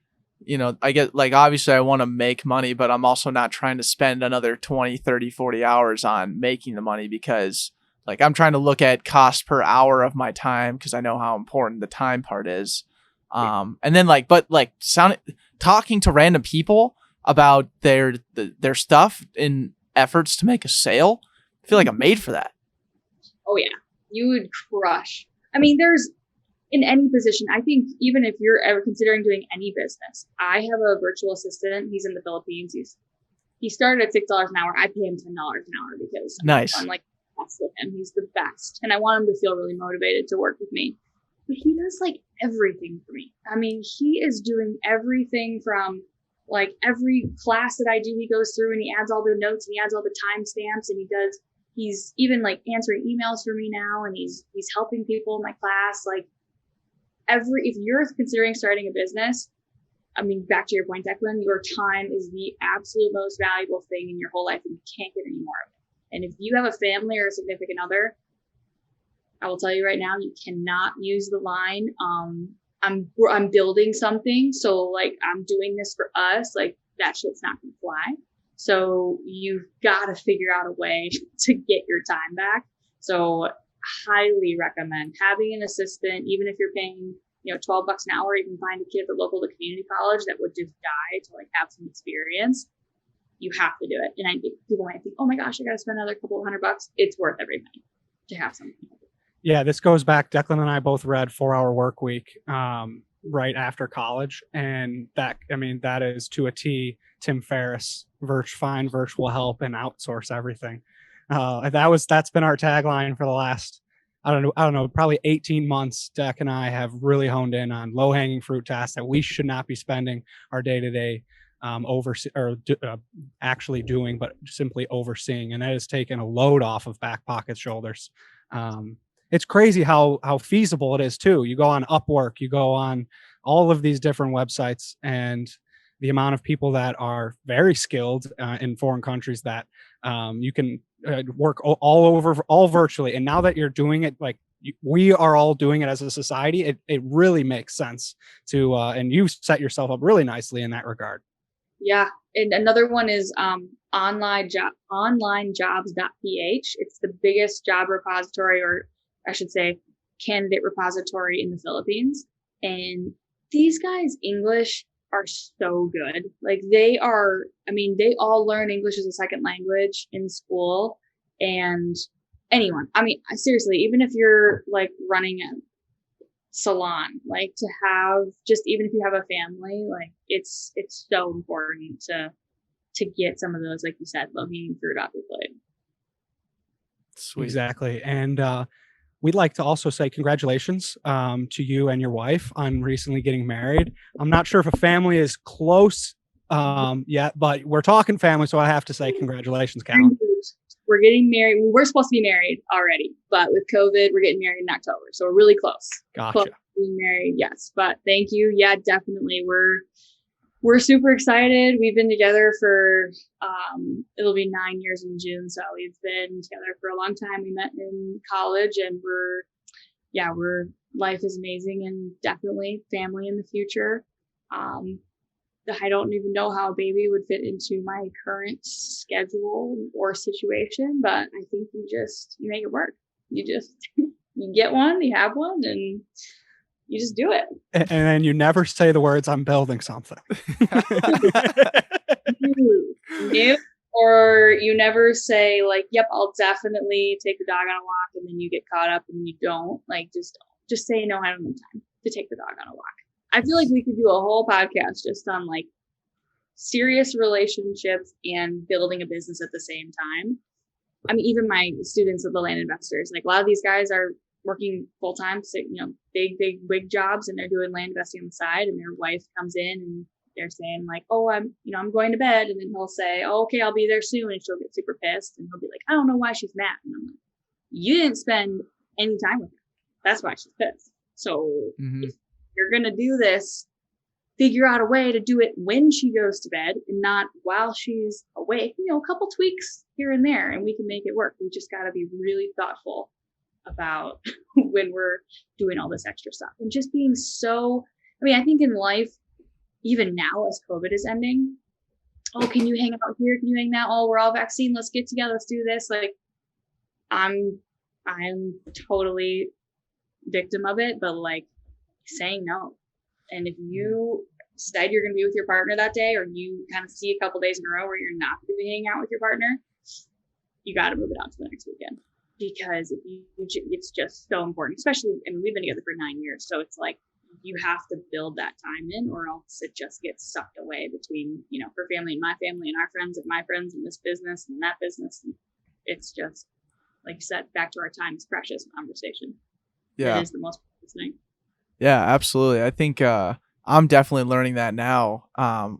I get like, obviously I want to make money, but I'm also not trying to spend another 20, 30, 40 hours on making the money because like I'm trying to look at cost per hour of my time because I know how important the time part is. And then like, but like talking to random people about their stuff in efforts to make a sale, I feel like I'm made for that. Oh yeah, you would crush. I mean, there's in any position. I think even if you're ever considering doing any business, I have a virtual assistant. He's in the Philippines. He started at $6 an hour. I pay him $10 an hour because nice. I'm like obsessed with him. He's the best, and I want him to feel really motivated to work with me. But he does like everything for me. I mean, he is doing everything from like every class that I do. He goes through and he adds all the notes and he adds all the timestamps and he's even like answering emails for me now, and he's helping people in my class. Like if you're considering starting a business, I mean, back to your point, Declan, your time is the absolute most valuable thing in your whole life, and you can't get any more of it. And if you have a family or a significant other, I will tell you right now, you cannot use the line, I'm building something, so like I'm doing this for us. Like that shit's not gonna fly. So you've got to figure out a way to get your time back. So highly recommend having an assistant, even if you're paying, $12 an hour. You can find a kid at the local community college that would just die to like have some experience. You have to do it. And I think people might think, oh my gosh, I got to spend another couple of $100. It's worth every penny to have something. Yeah, this goes back. Declan and I both read 4 Hour Work Week right after college, and that is to a T. Tim Ferriss, find virtual help and outsource everything. That's been our tagline for the last I don't know, probably 18 months. Deck and I have really honed in on low hanging fruit tasks that we should not be spending our day to day actually doing, but simply overseeing, and that has taken a load off of Backpocket's shoulders. It's crazy how feasible it is too. You go on Upwork, you go on all of these different websites, and the amount of people that are very skilled in foreign countries that you can work all virtually. And now that you're doing it, like we are all doing it as a society, it really makes sense to, and you set yourself up really nicely in that regard. Yeah. And another one is onlinejobs.ph. It's the biggest job repository, or I should say candidate repository in the Philippines. And these guys' English are so good. Like they all learn English as a second language in school. And anyone, seriously, even if you're like running salon. Like to have, just even if you have a family, like it's so important to get some of those, like you said, low-hanging fruit off your plate. Sweet. Exactly. And we'd like to also say congratulations to you and your wife on recently getting married. I'm not sure if a family is close yet, but we're talking family, so I have to say congratulations, Callan. We're getting married. We were supposed to be married already, but with COVID, we're getting married in October. So we're really close. Gotcha. Close to being married, yes. But thank you. Yeah, definitely. We're super excited. We've been together for it'll be 9 years in June. So we've been together for a long time. We met in college, and we're life is amazing, and definitely family in the future. I don't even know how a baby would fit into my current schedule or situation, but I think you make it work. You get one, you have one, and you just do it. And then you never say the words, I'm building something. Or you never say like, yep, I'll definitely take the dog on a walk, and then you get caught up and you don't. Like, just say, no, I don't have time to take the dog on a walk. I feel like we could do a whole podcast just on like serious relationships and building a business at the same time. I mean, even my students at the Land Investors, like a lot of these guys are working full time, so, big wig jobs, and they're doing land investing on the side, and their wife comes in and they're saying like, oh, I'm going to bed. And then he'll say, oh, okay, I'll be there soon. And she'll get super pissed, and he'll be like, I don't know why she's mad. And I'm like, you didn't spend any time with her. That's why she's pissed. So if you're going to do this, figure out a way to do it when she goes to bed and not while she's awake. A couple tweaks here and there, and we can make it work. We just got to be really thoughtful about when we're doing all this extra stuff, and just being I think in life, even now as COVID is ending, oh, can you hang out here? Can you hang out? Oh, we're all vaccinated. Let's get together. Let's do this. Like, I'm totally victim of it, but like saying no. And if you decide you're going to be with your partner that day, or you kind of see a couple days in a row where you're not going to be hanging out with your partner, you got to move it on to the next weekend, because it's just so important. Especially, we've been together for 9 years, so it's like you have to build that time in, or else it just gets sucked away between her family and my family, and our friends and my friends, and this business and that business. And it's just, like you said, back to our time is precious conversation. Yeah, it is the most precious thing. Yeah, absolutely. I think I'm definitely learning that now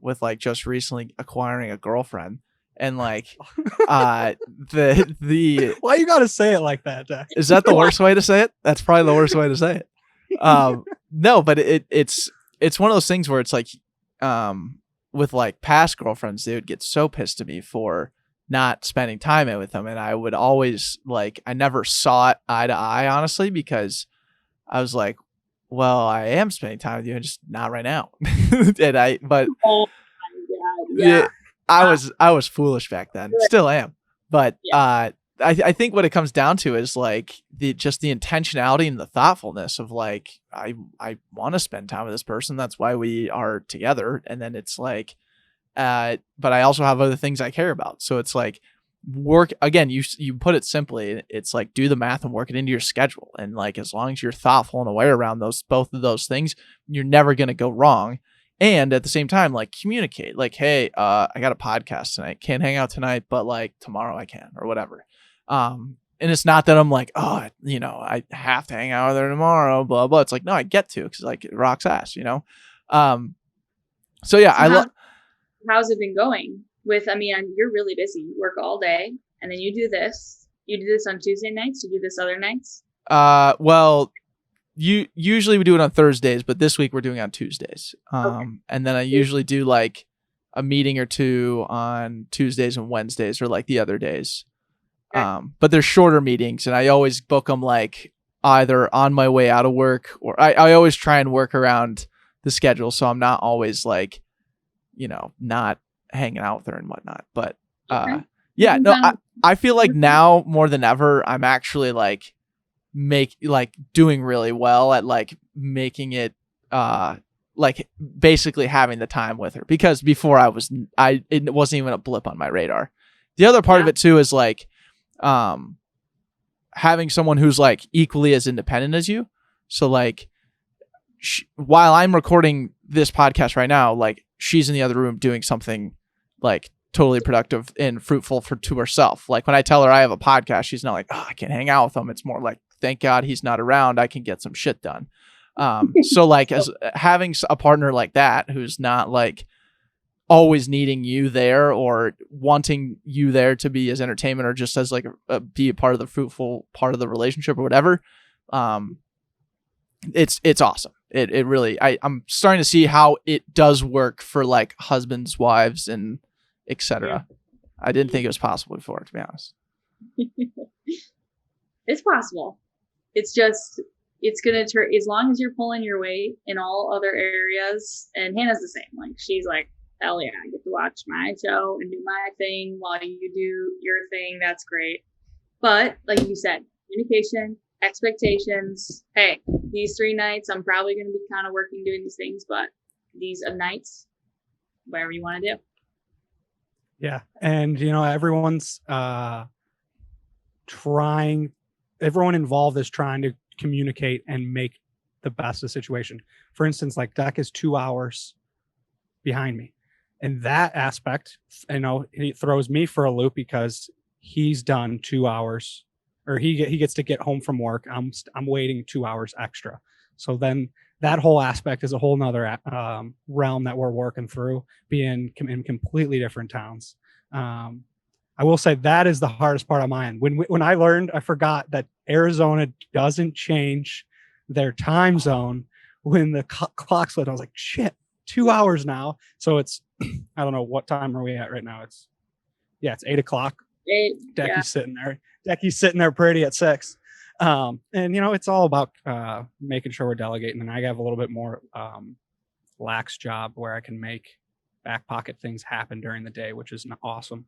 with like just recently acquiring a girlfriend, and like the why you gotta say it like that, Jack? Is that the worst way to say it? That's probably the worst way to say it. No, but it's one of those things where it's like with like past girlfriends, they would get so pissed at me for not spending time with them, and I would always I never saw it eye to eye, honestly, because I was like, well, I am spending time with you, and just not right now. Oh my God, I was foolish back then, still am, but I think what it comes down to is like the intentionality and the thoughtfulness of like, I want to spend time with this person. That's why we are together. And then it's like, but I also have other things I care about. So it's like work again, you put it simply, it's like do the math and work it into your schedule. And like, as long as you're thoughtful and aware around both of those things, you're never going to go wrong. And at the same time, like communicate like, hey, I got a podcast tonight. Can't hang out tonight, but like tomorrow I can, or whatever. And it's not that I'm like, oh, I have to hang out with her tomorrow, blah, blah. It's like, no, I get to, because like it rocks ass, So yeah, how's it been going with, you're really busy. You work all day, and then you do this on Tuesday nights. You do this other nights. Well, usually we do it on Thursdays, but this week we're doing it on Tuesdays. Okay. And then I usually do like a meeting or two on Tuesdays and Wednesdays, or like the other days. Okay. But they're shorter meetings, and I always book them like either on my way out of work, or I always try and work around the schedule, so I'm not always like, not hanging out with her and whatnot. But yeah, no, I feel like now more than ever, I'm actually like doing really well at like making it like basically having the time with her, because before it wasn't even a blip on my radar. The other part of it too is like having someone who's like equally as independent as you. So like while I'm recording this podcast right now, like she's in the other room doing something like totally productive and fruitful to herself. Like when I tell her I have a podcast, she's not like, oh, I can't hang out with him. It's more like, thank God he's not around. I can get some shit done. So like as having a partner like that, who's not like always needing you there or wanting you there to be as entertainment or just as like be a part of the fruitful part of the relationship or whatever. It's awesome. It really, I'm starting to see how it does work for like husbands, wives, and etc. Yeah. I didn't think it was possible before, to be honest. It's possible. It's just, it's going to turn, as long as you're pulling your weight in all other areas. And Hannah's the same. Like, she's like, hell yeah, I get to watch my show and do my thing while you do your thing. That's great. But like you said, communication, expectations. Hey, these 3 nights, I'm probably going to be kind of working doing these things, but these nights, whatever you want to do. Yeah. And, you know, everyone's everyone involved is trying to communicate and make the best of the situation. For instance, like Deck is 2 hours behind me. And that aspect, you know, it throws me for a loop because he's done 2 hours, or he gets to get home from work. I'm waiting 2 hours extra. So then that whole aspect is a whole nother realm that we're working through, being in completely different towns. I will say that is the hardest part of mine. When I learned, I forgot that Arizona doesn't change their time zone when the clock slid. I was like, shit, 2 hours now. So it's, I don't know, what time are we at right now? It's 8 o'clock. Decky's sitting there. Decky's sitting there pretty at 6. And, you know, it's all about making sure we're delegating. And I have a little bit more lax job where I can make Backpocket things happen during the day, which is awesome.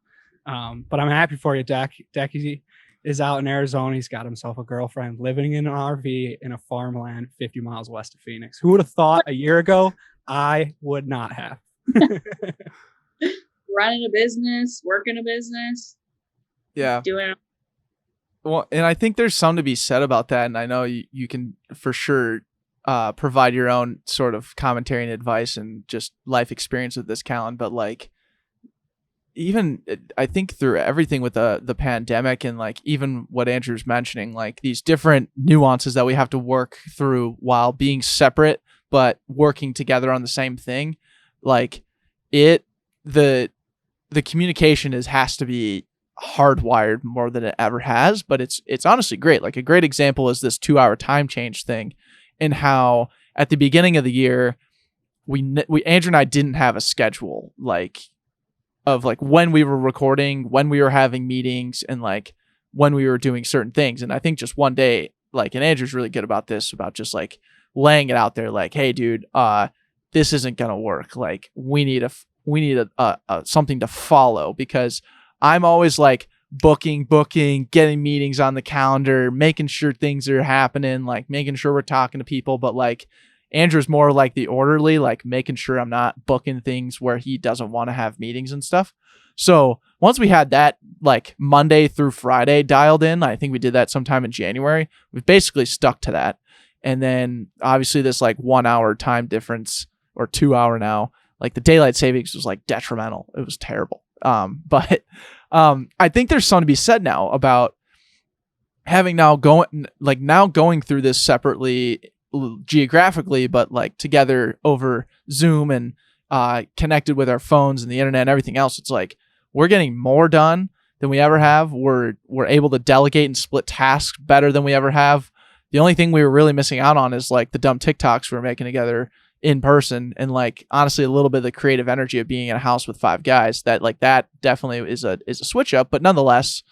But I'm happy for you, Deck. Decky is out in Arizona. He's got himself a girlfriend living in an RV in a farmland 50 miles west of Phoenix. Who would have thought a year ago? I would not have. Running a business, working a business. Yeah. Doing it. Well, and I think there's something to be said about that. And I know you can for sure provide your own sort of commentary and advice and just life experience with this, Callan. But like, even I think through everything with the pandemic and like even what Andrew's mentioning, like these different nuances that we have to work through while being separate but working together on the same thing, like the communication has to be hardwired more than it ever has. But it's honestly great. Like a great example is this 2-hour time change thing, and how at the beginning of the year we Andrew and I didn't have a schedule of like when we were recording, when we were having meetings, and like when we were doing certain things. And I think just one day, like, and Andrew's really good about this, about just like laying it out there, like, hey dude, this isn't gonna work. Like we need a something to follow, because I'm always like booking, getting meetings on the calendar, making sure things are happening, like making sure we're talking to people. But like Andrew's more like the orderly, like making sure I'm not booking things where he doesn't want to have meetings and stuff. So once we had that like Monday through Friday dialed in, I think we did that sometime in January, we've basically stuck to that. And then obviously this like 1 hour time difference, or 2 hour now, like the daylight savings was like detrimental. It was terrible. But I think there's something to be said now about having now going through this separately geographically, but like together over Zoom and connected with our phones and the internet and everything else. It's like we're getting more done than we ever have. We're able to delegate and split tasks better than we ever have. The only thing we were really missing out on is like the dumb TikToks we were making together in person, and like honestly a little bit of the creative energy of being in a house with 5 guys. That definitely is a switch up. But nonetheless,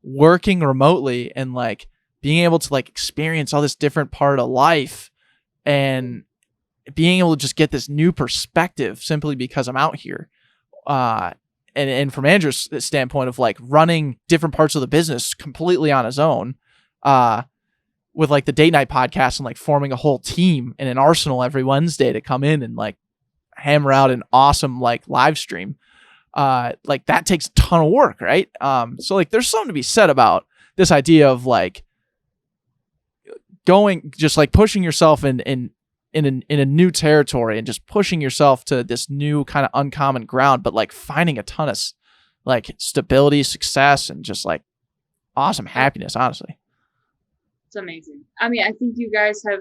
working remotely and like being able to like experience all this different part of life and being able to just get this new perspective simply because I'm out here. And from Andrew's standpoint of like running different parts of the business completely on his own, with like the date night podcast and like forming a whole team and an arsenal every Wednesday to come in and like hammer out an awesome like live stream. Like that takes a ton of work, right? So like there's something to be said about this idea of like going, just like pushing yourself in a new territory and just pushing yourself to this new kind of uncommon ground, but like finding a ton of like stability, success, and just like awesome happiness, honestly. It's amazing. I mean, I think you guys have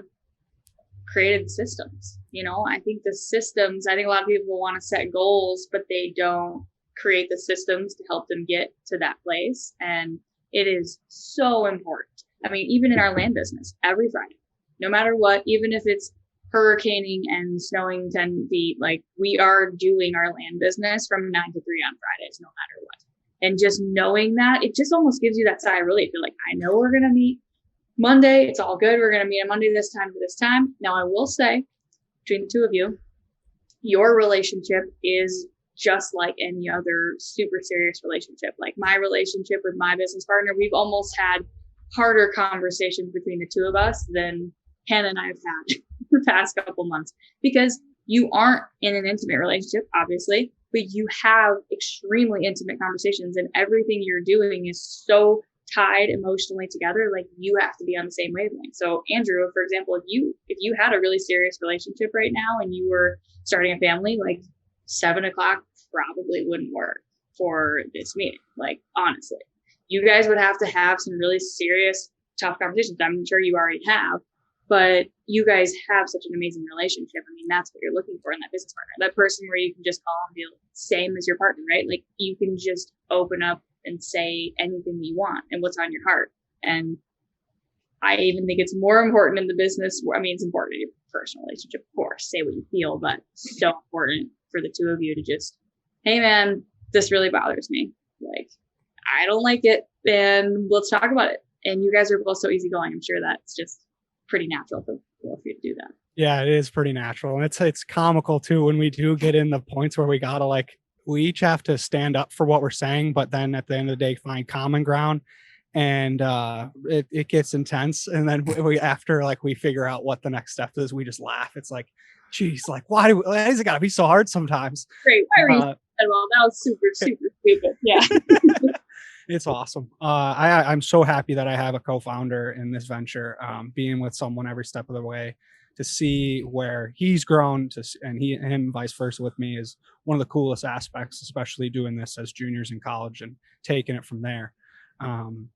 created systems, I think the systems, I think a lot of people want to set goals, but they don't create the systems to help them get to that place. And it is so important. I mean, even in our land business, every Friday, no matter what, even if it's hurricaning and snowing 10 feet, like we are doing our land business from 9 to 3 on Fridays, no matter what. And just knowing that, it just almost gives you that sigh of relief. You're like, I know we're going to meet Monday. It's all good. We're going to meet on Monday this time to this time. Now, I will say, between the two of you, your relationship is just like any other super serious relationship. Like my relationship with my business partner, we've almost had harder conversations between the two of us than Hannah and I have had the past couple months, because you aren't in an intimate relationship, obviously, but you have extremely intimate conversations, and everything you're doing is so tied emotionally together. Like you have to be on the same wavelength. So Andrew, for example, if you had a really serious relationship right now and you were starting a family, like 7 o'clock probably wouldn't work for this meeting. Like honestly, you guys would have to have some really serious, tough conversations. I'm sure you already have, but you guys have such an amazing relationship. I mean, that's what you're looking for in that business partner, that person where you can just call and be the same as your partner, right? Like you can just open up and say anything you want and what's on your heart. And I even think it's more important in the business. I mean, it's important in your personal relationship, of course, say what you feel, but so important for the two of you to just, hey man, this really bothers me. Like, I don't like it, and let's talk about it. And you guys are both so easygoing. I'm sure that's just pretty natural for you to do that. Yeah, it is pretty natural. And it's comical too when we do get in the points where we gotta we each have to stand up for what we're saying, but then at the end of the day find common ground. And it gets intense. And then after we figure out what the next step is, we just laugh. It's like, geez, like why is it gotta be so hard sometimes? Great. Why were you well, that was super stupid. Yeah. It's awesome. I'm so happy that I have a co-founder in this venture, being with someone every step of the way to see where he's grown and him vice versa with me is one of the coolest aspects, especially doing this as juniors in college and taking it from there. And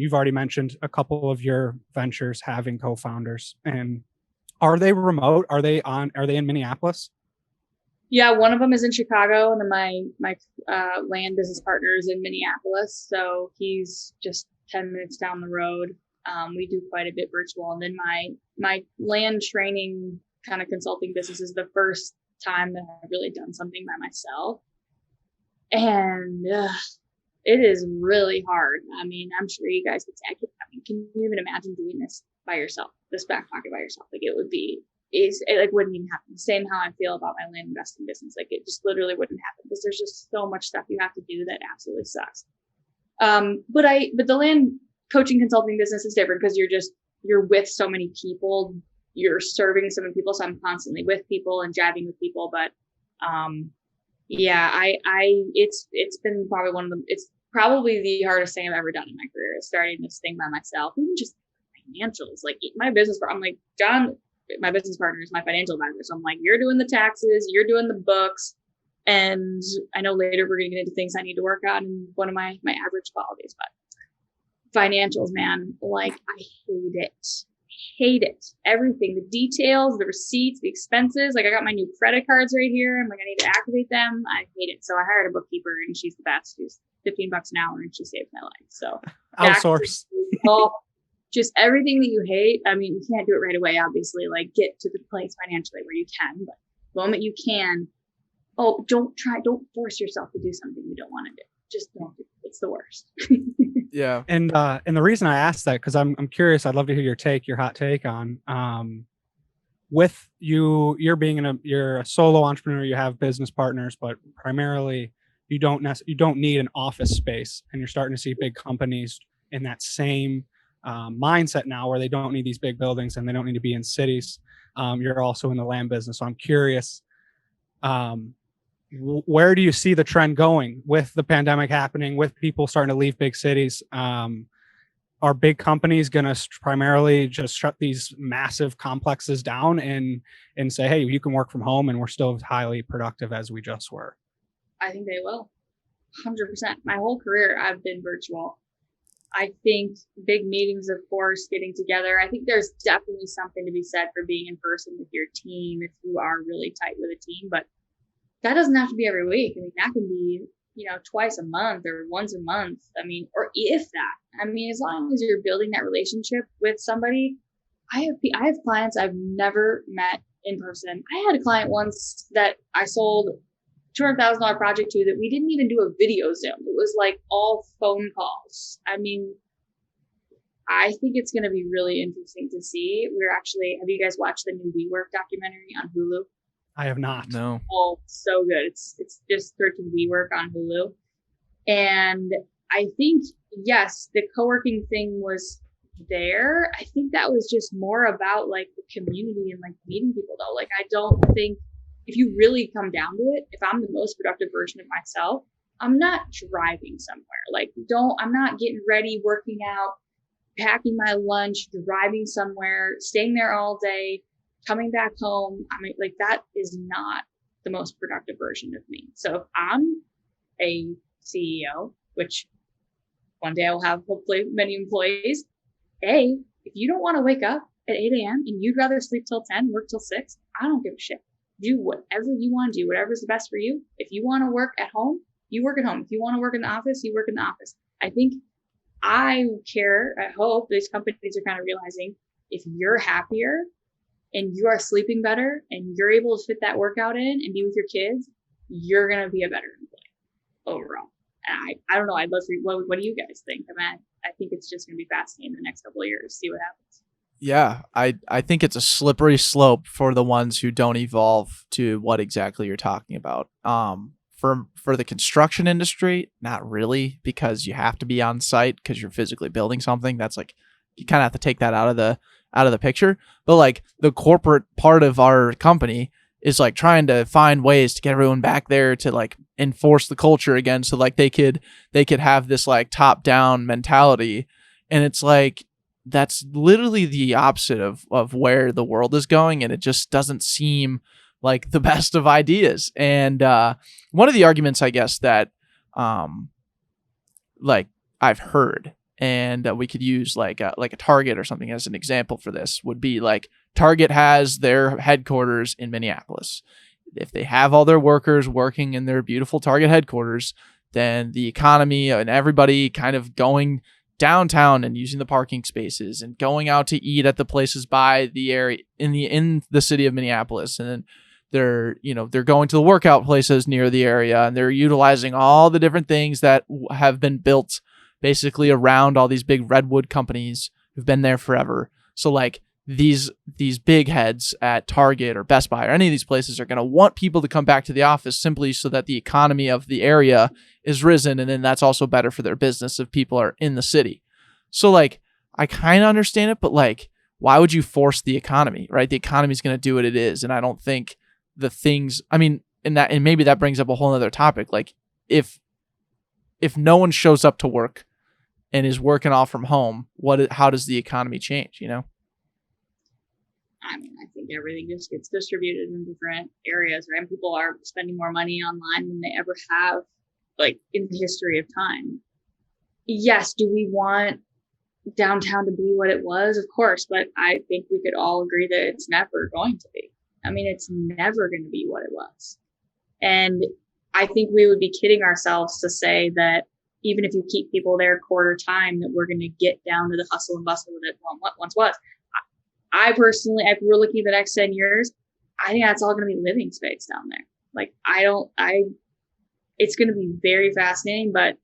you've already mentioned a couple of your ventures having co-founders. And are they remote? Are they in Minneapolis? Yeah, one of them is in Chicago, and then my land business partner is in Minneapolis. So he's just 10 minutes down the road. We do quite a bit virtual. And then my land training kind of consulting business is the first time that I've really done something by myself. And it is really hard. I mean, I'm sure you guys could say, can you even imagine doing this by yourself, this Backpocket by yourself? Like it wouldn't even happen. Same how I feel about my land investing business. Like it just literally wouldn't happen because there's just so much stuff you have to do that absolutely sucks. But the land coaching consulting business is different because you're with so many people, you're serving so many people. So I'm constantly with people and jabbing with people. But it's been probably it's probably the hardest thing I've ever done in my career is starting this thing by myself. Even just financials, like my business, I'm like, John, my business partner is my financial advisor. So I'm like, you're doing the taxes, you're doing the books. And I know later we're going to get into things I need to work on in one of my average qualities, but financials, man, like I hate it. Everything, the details, the receipts, the expenses. Like I got my new credit cards right here. I'm like, I need to activate them. I hate it. So I hired a bookkeeper and she's the best. She's $15 an hour and she saved my life. So outsource. Just everything that you hate. I mean, you can't do it right away, obviously, like get to the place financially where you can, but the moment you can, don't force yourself to do something you don't want to do. Just don't do it. It's the worst. Yeah. And the reason I asked that, because I'm curious, I'd love to hear your hot take on, with you're a solo entrepreneur, you have business partners, but primarily you don't need an office space, and you're starting to see big companies in that same mindset now where they don't need these big buildings and they don't need to be in cities. You're also in the land business. So I'm curious, where do you see the trend going with the pandemic happening, with people starting to leave big cities? are big companies going to primarily just shut these massive complexes down and say, hey, you can work from home and we're still highly productive as we just were? I think they will. 100%. My whole career, I've been virtual. I think big meetings, of course, getting together. I think there's definitely something to be said for being in person with your team if you are really tight with a team, but that doesn't have to be every week. I mean, that can be, twice a month or once a month. I mean, or if that. I mean, as long as you're building that relationship with somebody. I have clients I've never met in person. I had a client once that I sold $200,000 project to that we didn't even do a video Zoom. It was like all phone calls. I mean, I think it's going to be really interesting to see. Have you guys watched the new WeWork documentary on Hulu? I have not. No. Oh, so good. It's just searching WeWork on Hulu. And I think, yes, the co-working thing was there. I think that was just more about like the community and like meeting people though. Like, I don't think, if you really come down to it, if I'm the most productive version of myself, I'm not driving somewhere. Like, I'm not getting ready, working out, packing my lunch, driving somewhere, staying there all day, coming back home. I mean, like, that is not the most productive version of me. So if I'm a CEO, which one day I will have hopefully many employees, if you don't want to wake up at 8 a.m. and you'd rather sleep till 10, work till 6, I don't give a shit. Do whatever you want to do, whatever's the best for you. If you want to work at home, you work at home. If you want to work in the office, you work in the office. I hope these companies are kind of realizing if you're happier and you are sleeping better and you're able to fit that workout in and be with your kids, you're going to be a better employee overall. And I don't know. I'd love for you. What do you guys think? I mean, I think it's just going to be fascinating in the next couple of years, see what happens. Yeah, I think it's a slippery slope for the ones who don't evolve to what exactly you're talking about. For the construction industry, not really, because you have to be on site because you're physically building something. That's like, you kind of have to take that out of the picture. But like the corporate part of our company is like trying to find ways to get everyone back there to like enforce the culture again, so like they could have this like top down mentality. And it's like, that's literally the opposite of where the world is going, and it just doesn't seem like the best of ideas. And one of the arguments, I guess, that like I've heard, and we could use like a Target or something as an example for this, would be like Target has their headquarters in Minneapolis. If they have all their workers working in their beautiful Target headquarters, then the economy and everybody kind of going downtown and using the parking spaces and going out to eat at the places by the area in the city of Minneapolis, and then they're going to the workout places near the area, and they're utilizing all the different things that have been built basically around all these big redwood companies who've been there forever. So like these big heads at Target or Best Buy or any of these places are going to want people to come back to the office simply so that the economy of the area is risen, and then that's also better for their business if people are in the city. So like, I kind of understand it, but like, why would you force the economy, right? The economy is going to do what it is. And I don't think the things, I mean, and maybe that brings up a whole other topic. Like if no one shows up to work and is working off from home, how does the economy change, I mean, I think everything just gets distributed in different areas, right? And people are spending more money online than they ever have, like, in the history of time. Yes, do we want downtown to be what it was? Of course, but I think we could all agree that it's never going to be. I mean, it's never going to be what it was. And I think we would be kidding ourselves to say that even if you keep people there quarter time, that we're going to get down to the hustle and bustle that it once was. I personally, if we're looking at the next 10 years, I think that's all going to be living space down there. Like, it's going to be very fascinating, but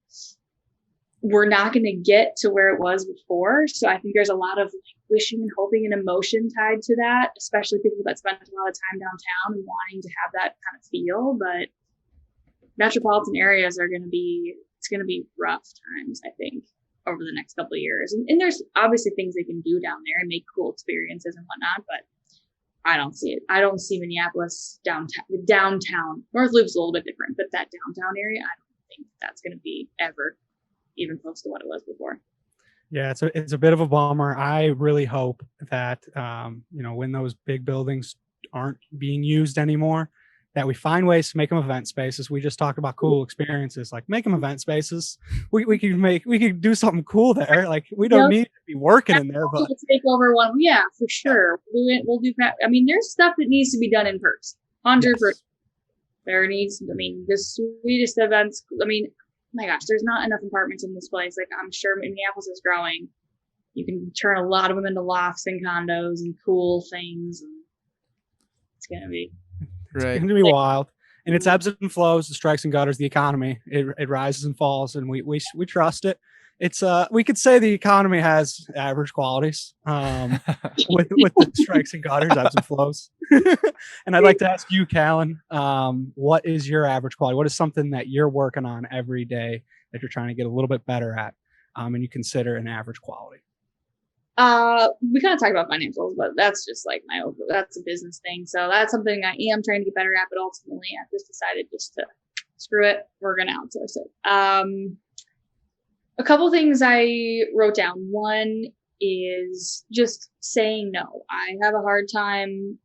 we're not going to get to where it was before. So I think there's a lot of wishing and hoping and emotion tied to that, especially people that spend a lot of time downtown and wanting to have that kind of feel. But metropolitan areas it's going to be rough times, I think, over the next couple of years. And there's obviously things they can do down there and make cool experiences and whatnot, but I don't see it. I don't see Minneapolis downtown. North Loop's a little bit different, but that downtown area, I don't think that's going to be ever even close to what it was before. Yeah, it's a bit of a bummer. I really hope that when those big buildings aren't being used anymore, that we find ways to make them event spaces. We just talked about cool experiences, like make them event spaces. We could do something cool there. Like we don't Yep. need to be working in there, but We'll take over one. Yeah, for sure. We'll do that. I mean, there's stuff that needs to be done in person. 100%. yes. There needs, I mean, the sweetest events. I mean, my gosh, there's not enough apartments in this place. Like, I'm sure Minneapolis is growing. You can turn a lot of them into lofts and condos and cool things. And it's going to be. It's Right. going to be wild. And it's ebbs and flows, the strikes and gutters, the economy. It rises and falls, and we trust it. It's we could say the economy has average qualities with the strikes and gutters, ebbs and flows. And I'd like to ask you, Callan, what is your average quality? What is something that you're working on every day that you're trying to get a little bit better at, and you consider an average quality? We kind of talk about financials, but that's just like that's a business thing. So that's something I am trying to get better at, but ultimately I've just decided just to screw it. We're going to outsource it. A couple things I wrote down. One is just saying no. I have a hard time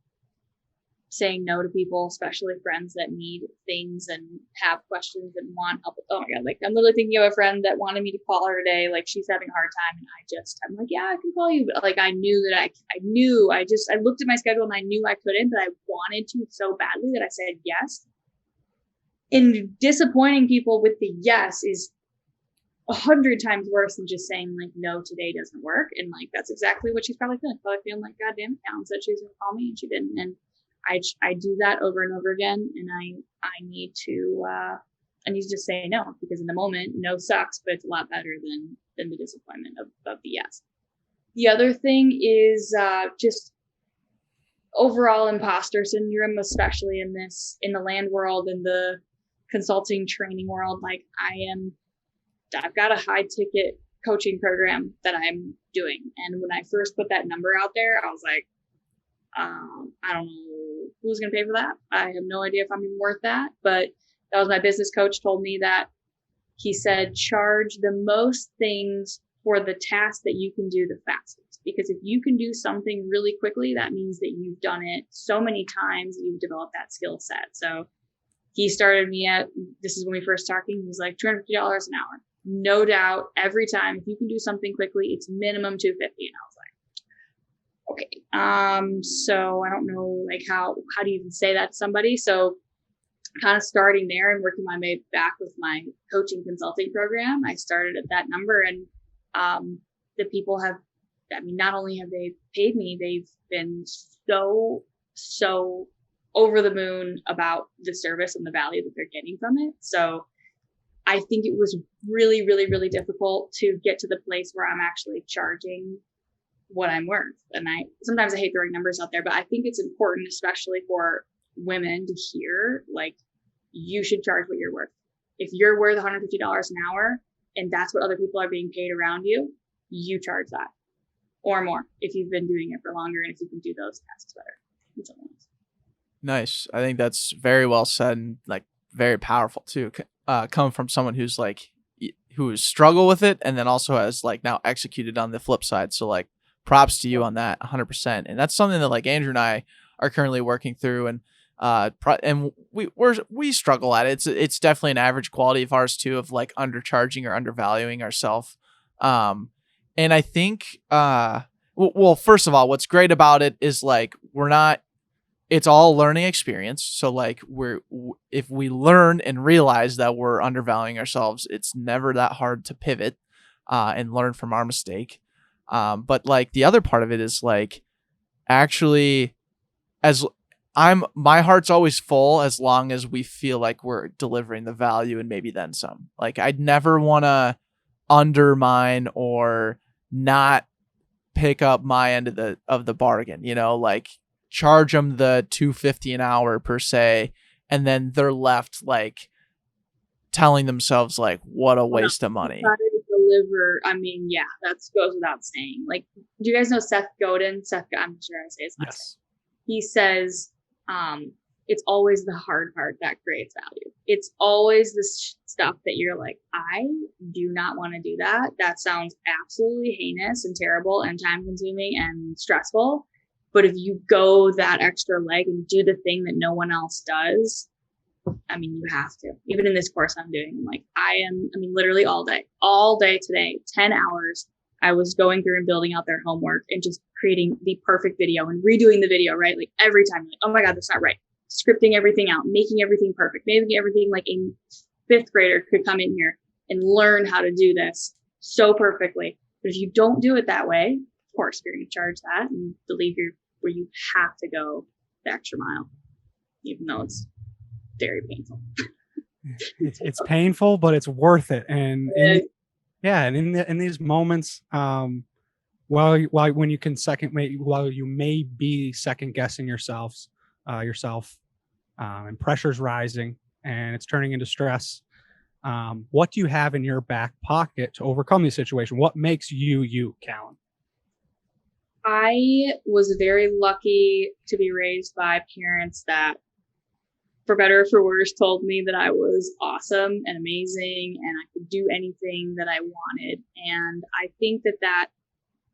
saying no to people, especially friends that need things and have questions and want help. Oh my God. Like I'm literally thinking of a friend that wanted me to call her today. Like she's having a hard time. And I'm like, yeah, I can call you. But like, I looked at my schedule and I knew I couldn't, but I wanted to so badly that I said yes. And disappointing people with the yes is 100 times worse than just saying like, no, today doesn't work. And like, that's exactly what she's probably feeling. Probably feeling like, God damn it, Callan said she was going to call me and she didn't. And I do that over and over again. And I need to just say no, because in the moment, no sucks, but it's a lot better than the disappointment of the yes. The other thing is just overall imposter syndrome, especially in the land world and the consulting training world. Like I've got a high ticket coaching program that I'm doing. And when I first put that number out there, I was like, I don't know who's going to pay for that. I have no idea if I'm even worth that. But that was my business coach told me that he said, charge the most things for the task that you can do the fastest. Because if you can do something really quickly, that means that you've done it so many times, you've developed that skill set. So he started me at, this is when we first talking, he was like $250 an hour. No doubt, every time, if you can do something quickly, it's minimum $250. And I was like, okay. So I don't know, like how do you even say that to somebody? So kind of starting there and working my way back with my coaching consulting program, I started at that number, and the people have, I mean, not only have they paid me, they've been so over the moon about the service and the value that they're getting from it. So I think it was really, really, really difficult to get to the place where I'm actually charging what I'm worth. And sometimes I hate throwing numbers out there, but I think it's important, especially for women, to hear, like, you should charge what you're worth. If you're worth $150 an hour and that's what other people are being paid around you, you charge that or more if you've been doing it for longer and if you can do those tasks better. Nice. I think that's very well said and like very powerful too. Come from someone who's like who's struggled with it and then also has like now executed on the flip side. So like props to you on that 100%. And that's something that like Andrew and I are currently working through, and we struggle at it. It's definitely an average quality of ours too, of like undercharging or undervaluing ourselves. And I think well, first of all, what's great about it is like it's all learning experience. So like if we learn and realize that we're undervaluing ourselves, it's never that hard to pivot and learn from our mistake. But like the other part of it is like actually my heart's always full as long as we feel like we're delivering the value and maybe then some. Like I'd never want to undermine or not pick up my end of the bargain, like charge them the $250 an hour per se, and then they're left like telling themselves like, what a waste of money. Deliver. I mean, yeah, that goes without saying. Like, do you guys know Seth Godin? I'm sure I say his last name. He says, it's always the hard part that creates value. it's always this stuff that you're like, I do not want to do that. That sounds absolutely heinous and terrible and time consuming and stressful. But if you go that extra leg and do the thing that no one else does, I mean, you have to. Even in this course I'm doing, like literally all day today, 10 hours, I was going through and building out their homework and just creating the perfect video and redoing the video, right? Like every time, like, oh my God, that's not right. Scripting everything out, making everything perfect, making everything like a fifth grader could come in here and learn how to do this so perfectly. But if you don't do it that way, of course, you're going to charge that and believe where you have to go the extra mile, even though it's very painful. It's painful, but it's worth it. And in these moments, while when you can while you may be second guessing yourself, and pressure's rising and it's turning into stress, what do you have in your back pocket to overcome the situation? What makes you, Callan? I was very lucky to be raised by parents that, for better or for worse, told me that I was awesome and amazing and I could do anything that I wanted. And I think that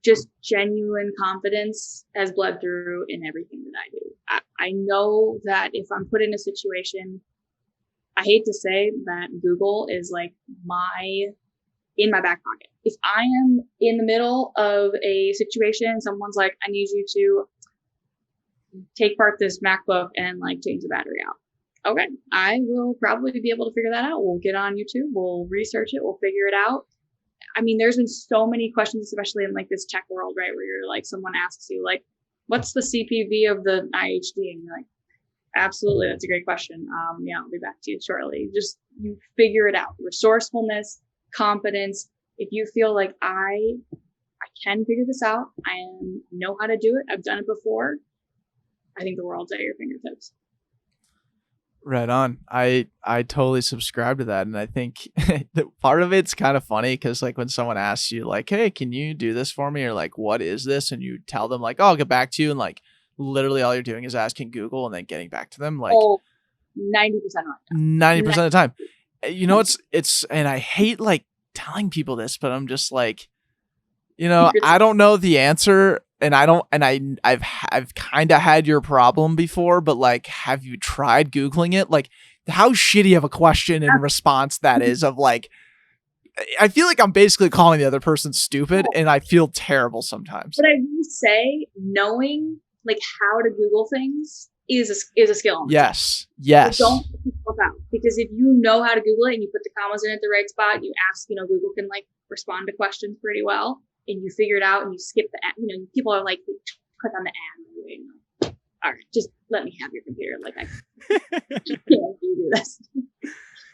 just genuine confidence has bled through in everything that I do. I know that if I'm put in a situation, I hate to say that Google is like in my back pocket. If I am in the middle of a situation, someone's like, I need you to take apart this MacBook and like change the battery out. Okay, I will probably be able to figure that out. We'll get on YouTube, we'll research it, we'll figure it out. I mean, there's been so many questions, especially in like this tech world, right? Where you're like, someone asks you like, what's the CPV of the IHD? And you're like, absolutely, that's a great question. Yeah, I'll be back to you shortly. Just, you figure it out. Resourcefulness, confidence. If you feel like I can figure this out, know how to do it, I've done it before, I think the world's at your fingertips. Right on. I totally subscribe to that. And I think that part of it's kind of funny because like when someone asks you like, hey, can you do this for me? Or like, what is this? And you tell them like, oh, I'll get back to you. And like literally all you're doing is asking Google and then getting back to them. Like 90% of the time. 90% of the time. You know, it's, and I hate like telling people this, but I'm just like, you know, I don't know the answer. And I've kind of had your problem before, but like, have you tried Googling it? Like, how shitty of a question and response that is of like, I feel like I'm basically calling the other person stupid and I feel terrible sometimes. But I will say, knowing like how to Google things is a skill. Yes. So don't put yourself out, because if you know how to Google it and you put the commas in at the right spot, you ask, Google can like respond to questions pretty well. And you figure it out and you skip the ad. People are like, click on the ad. All right, just let me have your computer. Like, I can't do this.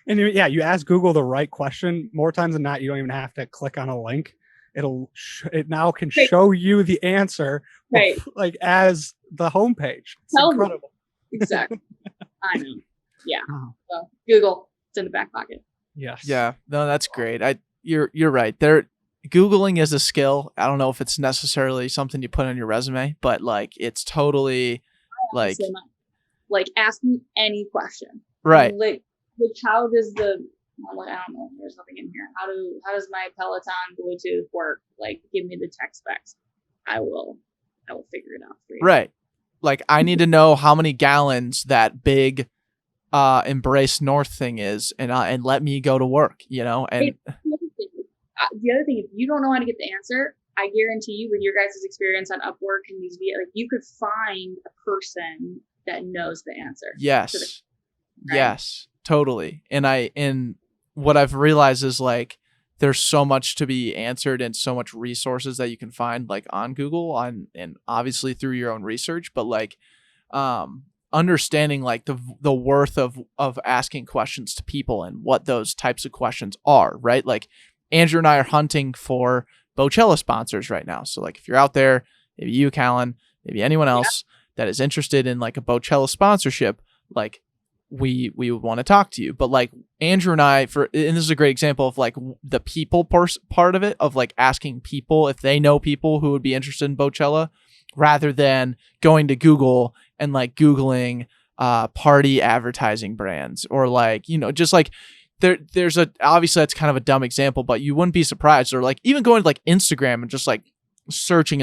And you ask Google the right question. More times than not, you don't even have to click on a link. It now can show you the answer, like as the homepage. It's incredible. Exactly. I know. Yeah. So Google, it's in the back pocket. Yes. Yeah. No, that's great. You're right. Googling is a skill. I don't know if it's necessarily something you put on your resume, but like it's totally like ask me any question. Right. Like how does I don't know. There's nothing in here. How does my Peloton Bluetooth work? Like, give me the tech specs. I will figure it out for you. Right. Like I need to know how many gallons that big Embrace North thing is, and let me go to work. And. The other thing, if you don't know how to get the answer, I guarantee you, with your guys' experience on Upwork and these, like, you could find a person that knows the answer. Yes. Yes, totally. And what I've realized is like, there's so much to be answered and so much resources that you can find like on Google and obviously through your own research, but like, understanding like the worth of asking questions to people and what those types of questions are, right? Like, Andrew and I are hunting for Bocella sponsors right now. So like if you're out there, maybe you, Callan, maybe anyone else that is interested in like a Bocella sponsorship, like we would want to talk to you. But like Andrew and I, and this is a great example of like the people part of it, of like asking people if they know people who would be interested in Bocella, rather than going to Google and like Googling party advertising brands, or like, you know, just like there's obviously that's kind of a dumb example, but you wouldn't be surprised, or like even going to like Instagram and just like searching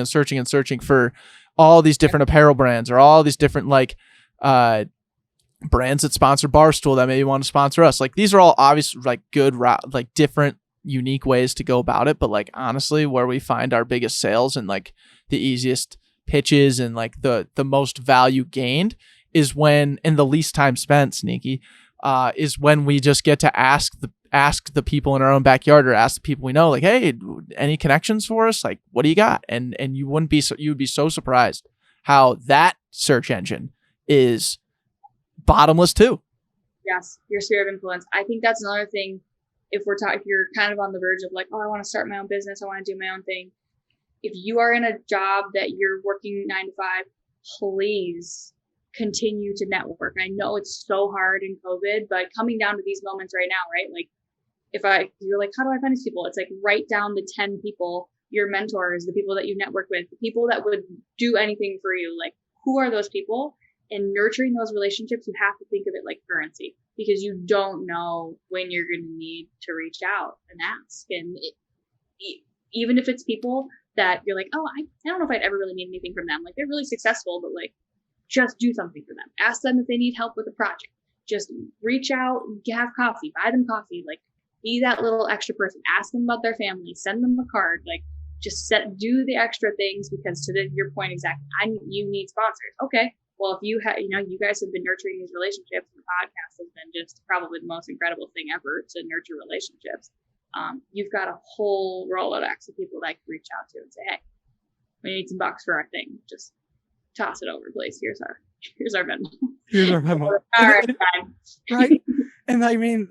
for all these different apparel brands, or all these different like brands that sponsor Barstool that maybe want to sponsor us. Like these are all obviously like good like different unique ways to go about it, but like honestly where we find our biggest sales and like the easiest pitches and like the most value gained is when, in the least time spent, Sneaky, is when we just get to ask the people in our own backyard, or ask the people we know, like, hey, any connections for us? Like, what do you got? And you would be so surprised how that search engine is bottomless too. Yes, your sphere of influence. I think that's another thing. If you're kind of on the verge of like, oh, I want to start my own business, I want to do my own thing. If you are in a job that you're working 9 to 5, please continue to network. I know it's so hard in COVID, but coming down to these moments right now, right? Like you're like, how do I find these people? It's like, write down the 10 people, your mentors, the people that you network with, the people that would do anything for you. Like, who are those people? And nurturing those relationships, you have to think of it like currency, because you don't know when you're going to need to reach out and ask. And even if it's people that you're like, oh, I don't know if I'd ever really need anything from them. Like, they're really successful, but like, just do something for them. Ask them if they need help with a project. Just reach out, have coffee, buy them coffee. Like, be that little extra person. Ask them about their family. Send them a card. Like, just do the extra things, because to your point exactly, you need sponsors. Okay. Well, if you guys have been nurturing these relationships, and the podcast has been just probably the most incredible thing ever to nurture relationships. You've got a whole Rolodex of people that I can reach out to and say, hey, we need some bucks for our thing. Just toss it over, please. Here's our Venmo. Here's our Venmo. All right, fine. Right. And I mean,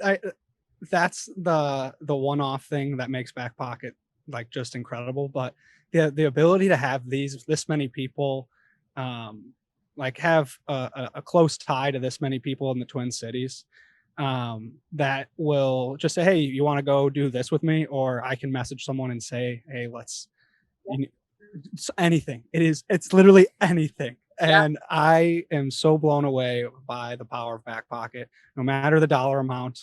that's the one-off thing that makes Backpocket like just incredible. But the ability to have this many people, like have a close tie to this many people in the Twin Cities, that will just say, hey, you want to go do this with me? Or I can message someone and say, hey, anything. It's literally anything. And I am so blown away by the power of Backpocket. No matter the dollar amount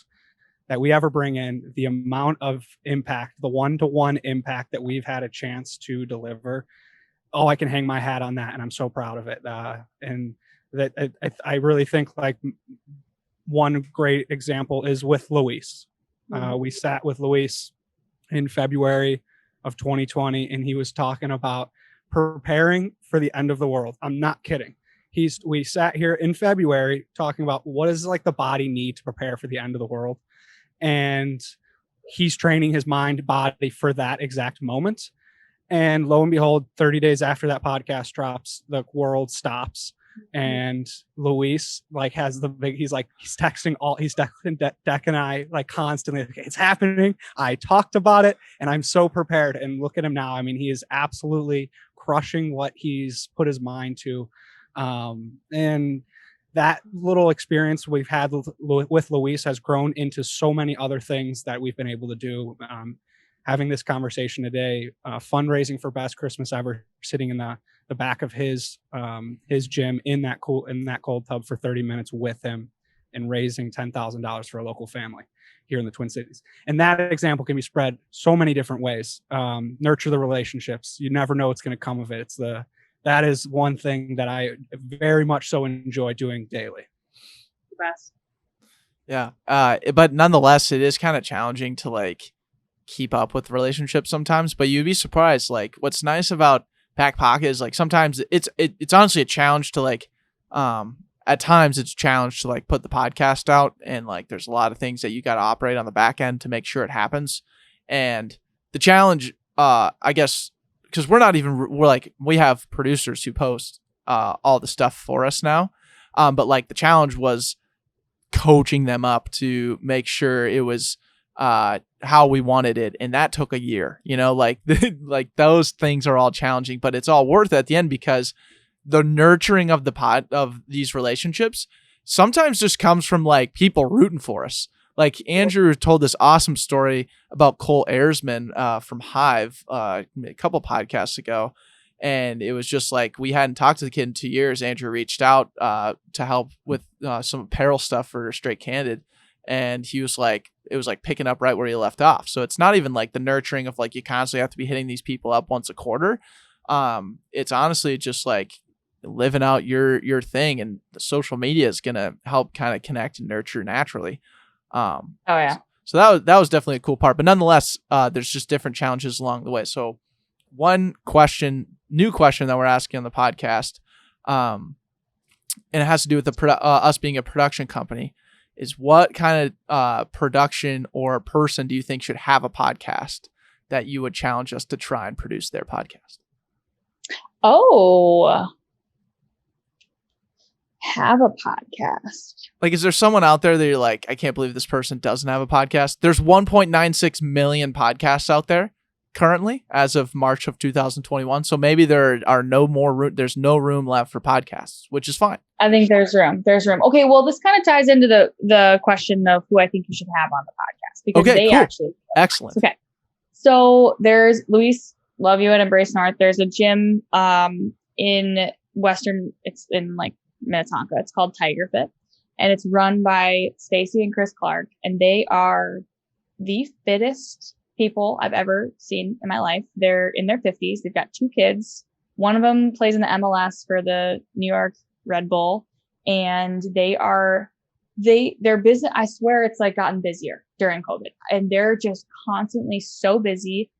that we ever bring in, the amount of impact, the one-to-one impact that we've had a chance to deliver, I can hang my hat on that, and I'm so proud of it. And that I really think like one great example is with Luis. We sat with Luis in February of 2020, and he was talking about preparing for the end of the world. I'm not kidding. We sat here in February talking about what does like the body need to prepare for the end of the world, and he's training his mind, body for that exact moment. And lo and behold, 30 days after that podcast drops, the world stops. And Luis like he's texting Deck and I like constantly, okay, it's happening. I talked about it and I'm so prepared. And look at him now. I mean, he is absolutely crushing what he's put his mind to. And that little experience we've had with Luis has grown into so many other things that we've been able to do. Having this conversation today, fundraising for Best Christmas Ever, sitting in the back of his gym in that cold tub for 30 minutes with him, and raising $10,000 for a local family here in the Twin Cities. And that example can be spread so many different ways. Nurture the relationships. You never know what's going to come of it. That is one thing that I very much so enjoy doing daily. The best. Yeah. But nonetheless, it is kind of challenging to like keep up with relationships sometimes, but you'd be surprised. Like, what's nice about Backpocket is like sometimes it's honestly a challenge to like at times it's a challenge to like put the podcast out, and like there's a lot of things that you got to operate on the back end to make sure it happens. And the challenge, I guess, because we have producers who post all the stuff for us now, but like the challenge was coaching them up to make sure it was how we wanted it, and that took a year. Like like those things are all challenging, but it's all worth it at the end, because the nurturing of of these relationships sometimes just comes from like people rooting for us. Like Andrew told this awesome story about Cole Ayersman from Hive a couple podcasts ago, And it was just like, we hadn't talked to the kid in 2 years. Andrew reached out to help with some apparel stuff for Straight Candid. And he was like, it was like picking up right where he left off. So it's not even like the nurturing of like, you constantly have to be hitting these people up once a quarter. It's honestly just like living out your thing, and the social media is going to help kind of connect and nurture naturally. Oh yeah. So that was definitely a cool part, but nonetheless, there's just different challenges along the way. So one new question that we're asking on the podcast, and it has to do with us being a production company, is what kind of production or person do you think should have a podcast that you would challenge us to try and produce their podcast? Oh, have a podcast. Like, is there someone out there that you're like, I can't believe this person doesn't have a podcast? There's 1.96 million podcasts out there currently as of March of 2021. So maybe there are no more there's no room left for podcasts, which is fine. I think there's room. Okay, well, this kind of ties into the question of who I think you should have on the podcast, because they actually excellent. Okay, so there's Luis, love you at Embrace North. There's a gym in Western. It's in like Minnetonka. It's called Tiger Fit, and it's run by Stacy and Chris Clark, and they are the fittest people I've ever seen in my life. They're in their 50s. They've got 2 kids. One of them plays in the MLS for the New York Red Bull, and their business, I swear, it's like gotten busier during COVID, and they're just constantly so busy.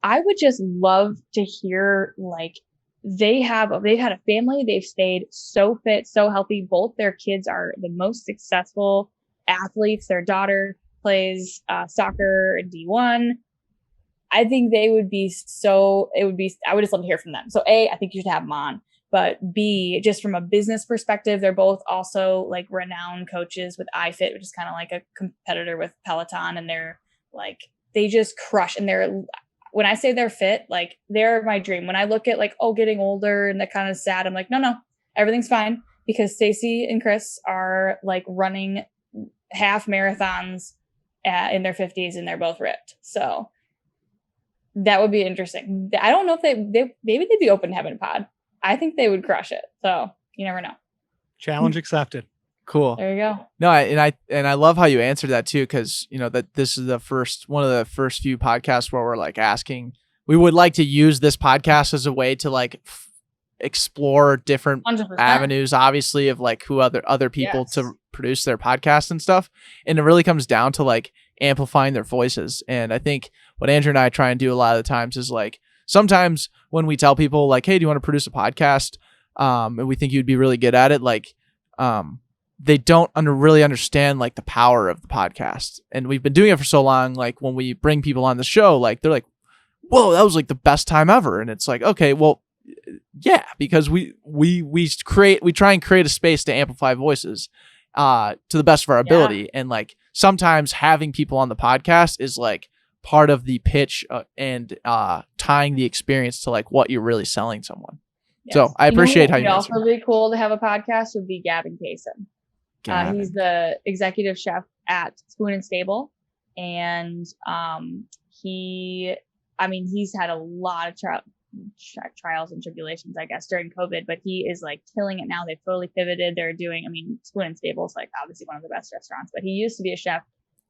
I would just love to hear, like, they've had a family. They've stayed so fit, so healthy. Both their kids are the most successful athletes. Their daughter plays soccer in D1. I think I would just love to hear from them. So A, I think you should have them on, but B, just from a business perspective, they're both also like renowned coaches with iFit, which is kind of like a competitor with Peloton. And they're like, they just crush. And when I say they're fit, like, they're my dream. When I look at like, getting older and that kind of sad, I'm like, no, everything's fine, because Stacy and Chris are like running half marathons in their 50s, and they're both ripped. So that would be interesting. I don't know if maybe they'd be open to having a pod. I think they would crush it. So you never know. Challenge accepted. Cool. There you go. No, I love how you answered that too, because you know that this is one of the first few podcasts where we're like asking. We would like to use this podcast as a way to like explore different 100%. avenues, obviously, of like who other people to produce their podcast and stuff. And it really comes down to like amplifying their voices. And I think what Andrew and I try and do a lot of the times is like, sometimes when we tell people like, hey, do you want to produce a podcast? And we think you'd be really good at it. Like, they don't really understand like the power of the podcast. And we've been doing it for so long. Like when we bring people on the show, like they're like, whoa, that was like the best time ever. And it's like, okay, well, yeah, because we try and create a space to amplify voices to the best of our ability. Yeah. And like sometimes having people on the podcast is like part of the pitch and tying the experience to like what you're really selling someone. Yes. So I appreciate how you answered. Also really cool to have a podcast would be Gavin Kaysen. He's the executive chef at Spoon and Stable, and he's had a lot of trials and tribulations, I guess, during COVID, but he is like killing it now. They've totally pivoted. They're doing, Spoon and Stable is like obviously one of the best restaurants, but he used to be a chef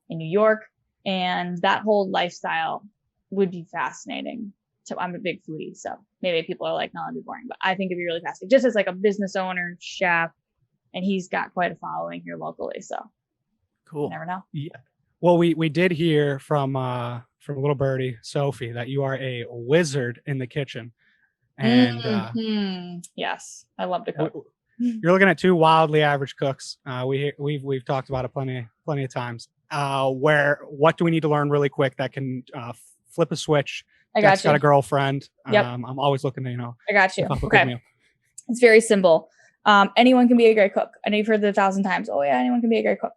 in New York, and that whole lifestyle would be fascinating. So I'm a big foodie, so maybe people are like, no, that'd be boring, but I think it'd be really fascinating, just as like a business owner, chef, and he's got quite a following here locally. So cool. You never know. Yeah. Well, we did hear from little birdie Sophie that you are a wizard in the kitchen, and yes, I love to cook. You're looking at 2 wildly average cooks. We've talked about it plenty of times. What do we need to learn really quick that can flip a switch? I got you. Got a girlfriend. Yep. I'm always looking to I got you. Okay. It's very simple. Anyone can be a great cook. I know you've heard it 1,000 times. Oh yeah, anyone can be a great cook.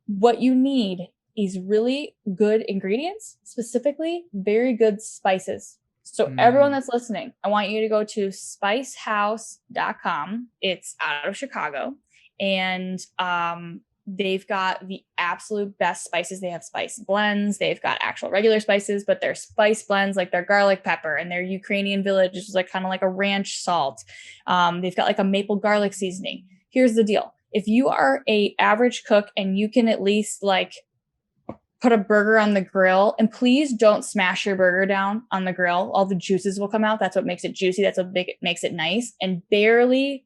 What you need is really good ingredients, specifically very good spices. So everyone that's listening, I want you to go to spicehouse.com. It's out of Chicago. And They've got the absolute best spices. They have spice blends. They've got actual regular spices, but they're spice blends, like their garlic pepper and their Ukrainian village, which is like kind of like a ranch salt. They've got like a maple garlic seasoning. Here's the deal. If you are a average cook and you can at least like put a burger on the grill, and please don't smash your burger down on the grill. All the juices will come out. That's what makes it juicy. That's what makes it nice. And barely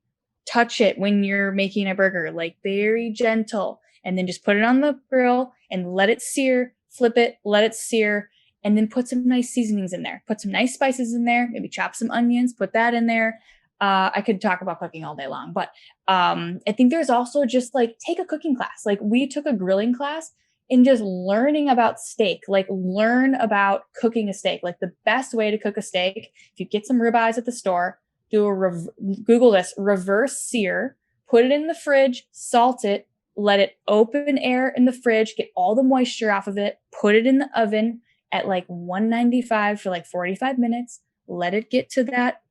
touch it when you're making a burger, like very gentle, and then just put it on the grill and let it sear, flip it, let it sear, and then put some nice seasonings in there. Put some nice spices in there, maybe chop some onions, put that in there. I could talk about cooking all day long, but I think there's also just like take a cooking class. Like we took a grilling class and just learning about steak, like learn about cooking a steak. Like the best way to cook a steak, if you get some ribeyes at the store, Google this, reverse sear, put it in the fridge, salt it, let it open air in the fridge, get all the moisture off of it, put it in the oven at like 195 for like 45 minutes, let it get to that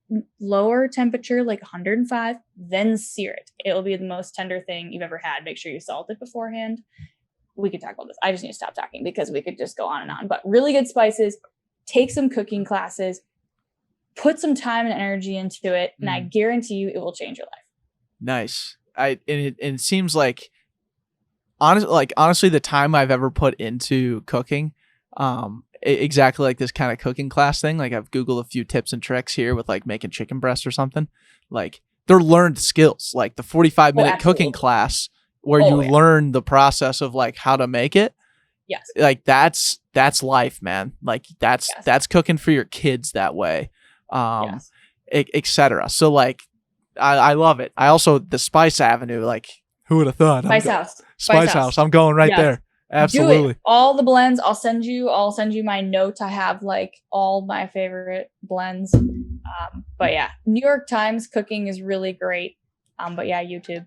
lower temperature, like 105, then sear it. It'll be the most tender thing you've ever had. Make sure you salt it beforehand. We could talk about this. I just need to stop talking because we could just go on and on, but really good spices, take some cooking classes, put some time and energy into it, and I guarantee you it will change your life. Nice. It seems like honestly, the time I've ever put into cooking, exactly like this kind of cooking class thing. Like I've Googled a few tips and tricks here with like making chicken breast or something. Like they're learned skills. Like the 45-minute cooking class where you learn the process of like how to make it. Yes. Like that's life, man. Like that's cooking for your kids that way. Etc. So like, I love it. I also, the Spice Avenue, like who would have thought? Spice House. I'm going right there. Absolutely. Do it. All the blends. I'll send you my notes. I have like all my favorite blends. But yeah, New York Times cooking is really great. But yeah, YouTube,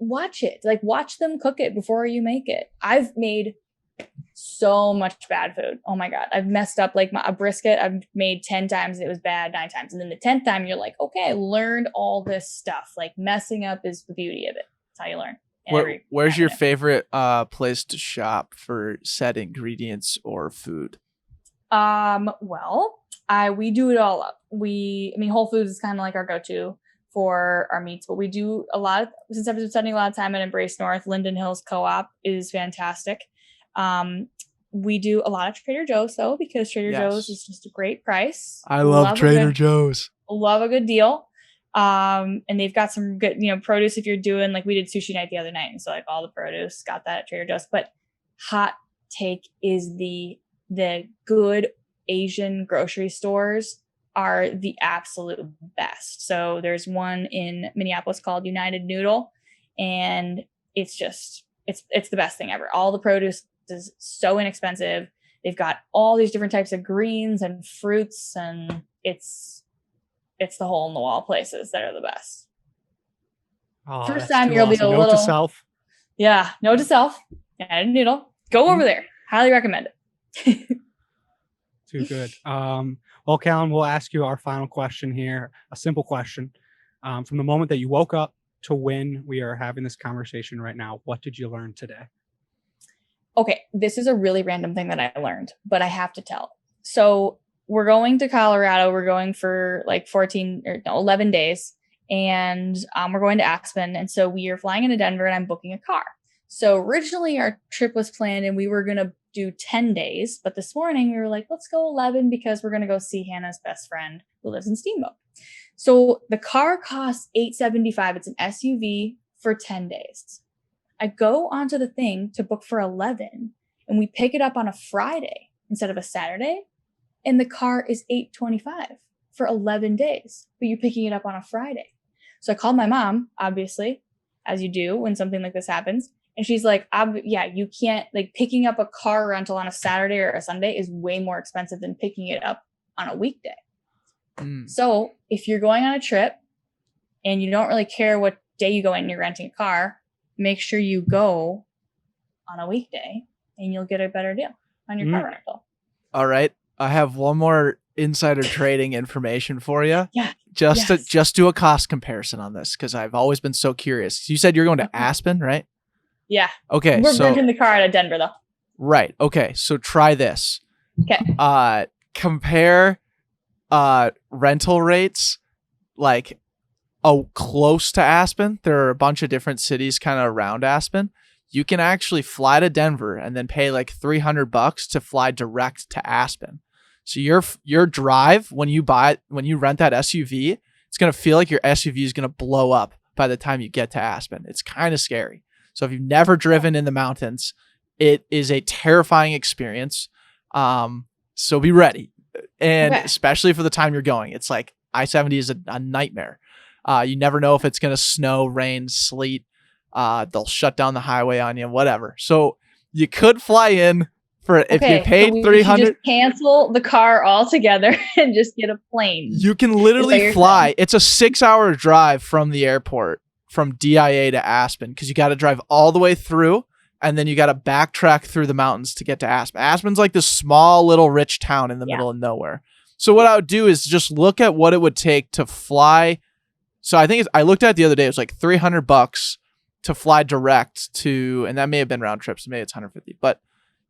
watch it. Like watch them cook it before you make it. I've made so much bad food. Oh my God. I've messed up like a brisket. I've made 10 times. It was bad 9 times. And then the 10th time you're like, okay, I learned all this stuff. Like messing up is the beauty of it. That's how you learn. Where's your favorite place to shop for said ingredients or food? Well, we do it all up. Whole Foods is kind of like our go-to for our meats, but we do since I've been spending a lot of time at Embrace North, Linden Hills Co-op is fantastic. We do a lot of Trader Joe's though, because Trader Joe's is just a great price. I love Trader Joe's. Love a good deal. And they've got some good, produce if you're doing, like we did sushi night the other night. And so like all the produce got that at Trader Joe's, but hot take is the good Asian grocery stores are the absolute best. So there's one in Minneapolis called United Noodle, and it's the best thing ever. All the produce is so inexpensive. They've got all these different types of greens and fruits, and it's the hole in the wall places that are the best. Oh, first time you'll be a note little to self. Yeah, note to self. United Noodle. Go over there. Highly recommend it. Too good. Well, Callan, we'll ask you our final question here. A simple question. From the moment that you woke up to when we are having this conversation right now, what did you learn today? Okay, this is a really random thing that I learned, but I have to tell. So we're going to Colorado. We're going for like 11 days, and we're going to Aspen. And so we are flying into Denver, and I'm booking a car. So originally our trip was planned and we were going to do 10 days, but this morning we were like, let's go 11 because we're going to go see Hannah's best friend who lives in Steamboat. So the car costs $875. It's an SUV for 10 days. I go onto the thing to book for 11 and we pick it up on a Friday instead of a Saturday. And the car is $825 for 11 days, but you're picking it up on a Friday. So I called my mom, obviously, as you do when something like this happens. And she's like, you can't, like, picking up a car rental on a Saturday or a Sunday is way more expensive than picking it up on a weekday. So if you're going on a trip and you don't really care what day you go in and you're renting a car, make sure you go on a weekday and you'll get a better deal on your car rental. All right. I have one more insider trading information for you. Yeah. Just do a cost comparison on this because I've always been so curious. You said you're going to Aspen, right? Yeah. Okay, We're so renting the car out of Denver though. right. Okay, so try this. Okay. Compare rental rates like close to Aspen. There are a bunch of different cities kind of around Aspen. You can actually fly to Denver and then pay like $300 to fly direct to Aspen. So your drive when you rent that SUV, it's gonna feel like your SUV is gonna blow up by the time you get to Aspen. It's kind of scary. So if you've never driven in the mountains, it is a terrifying experience. So be ready, and especially for the time you're going, it's like I-70 is a nightmare. You never know if it's gonna snow, rain, sleet. They'll shut down the highway on you, whatever. So you could fly in for if you paid $300. Just cancel the car altogether and just get a plane. You can literally fly. It's a 6-hour drive from the airport from DIA to Aspen because you got to drive all the way through and then you got to backtrack through the mountains to get to Aspen. Aspen's like this small little rich town in the middle of nowhere. So what I would do is just look at what it would take to fly. So I think I looked at it the other day. It was like $300 to fly direct to, and that may have been round trips. Maybe it's 150, but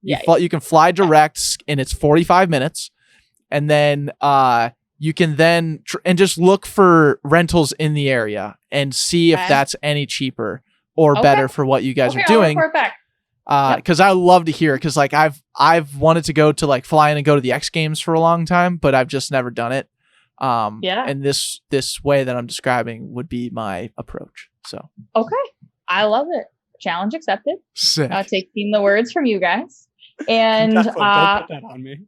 you can fly direct and it's 45 minutes. And then you can then and just look for rentals in the area and see if that's any cheaper or better for what you guys are doing. I'll report back. Because I love to hear, because like I've wanted to go to like fly in and go to the X Games for a long time, but I've just never done it. And this way that I'm describing would be my approach. So I love it. Challenge accepted. Sick. Taking the words from you guys. And don't put that on me.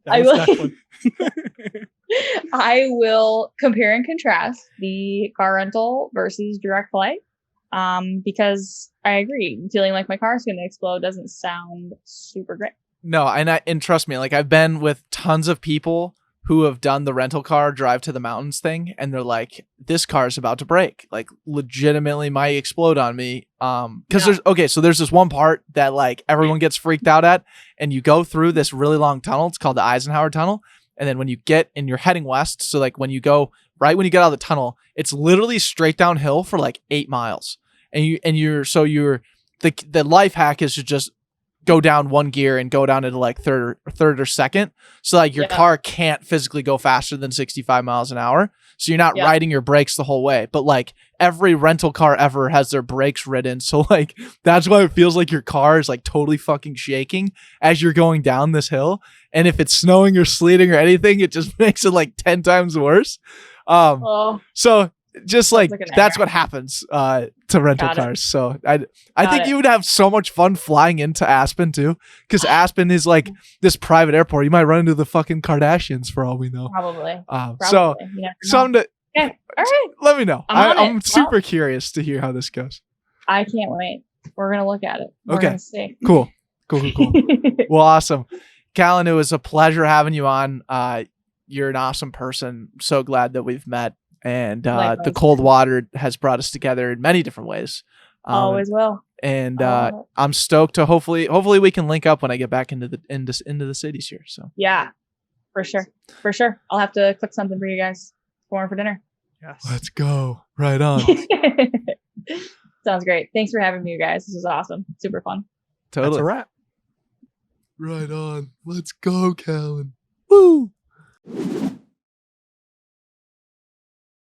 I will compare and contrast the car rental versus direct flight. Because I agree, feeling like my car is going to explode doesn't sound super great. No, and trust me, like I've been with tons of people who have done the rental car drive to the mountains thing, and they're like, this car is about to break, like legitimately might explode on me. Because there's this one part that like everyone gets freaked out at, and you go through this really long tunnel. It's called the Eisenhower Tunnel. And then when you get and you're heading west, so like when you get out of the tunnel, it's literally straight downhill for like 8 miles. The life hack is to just go down one gear and go down into like third or second. So like your car can't physically go faster than 65 miles an hour. So you're not riding your brakes the whole way. But like every rental car ever has their brakes ridden. So like that's why it feels like your car is like totally fucking shaking as you're going down this hill. And if it's snowing or sleeting or anything, it just makes it like 10 times worse. So just like that's what happens to rental cars. So I think you would have so much fun flying into Aspen too, because Aspen is like this private airport. You might run into the fucking Kardashians for all we know. Probably. So all right. Let me know. I'm super curious to hear how this goes. I can't wait. We're gonna look at it. We're gonna see. Cool. Well, awesome. Callan, it was a pleasure having you on. You're an awesome person. So glad that we've met. And the cold water has brought us together in many different ways. Always will. And I'm stoked to hopefully we can link up when I get back into the cities here. So yeah, for sure. I'll have to cook something for you guys for dinner. Yes. Let's go. Right on. Sounds great. Thanks for having me, you guys. This was awesome. Super fun. Totally. That's a wrap. Right on. Let's go, Callan. Woo.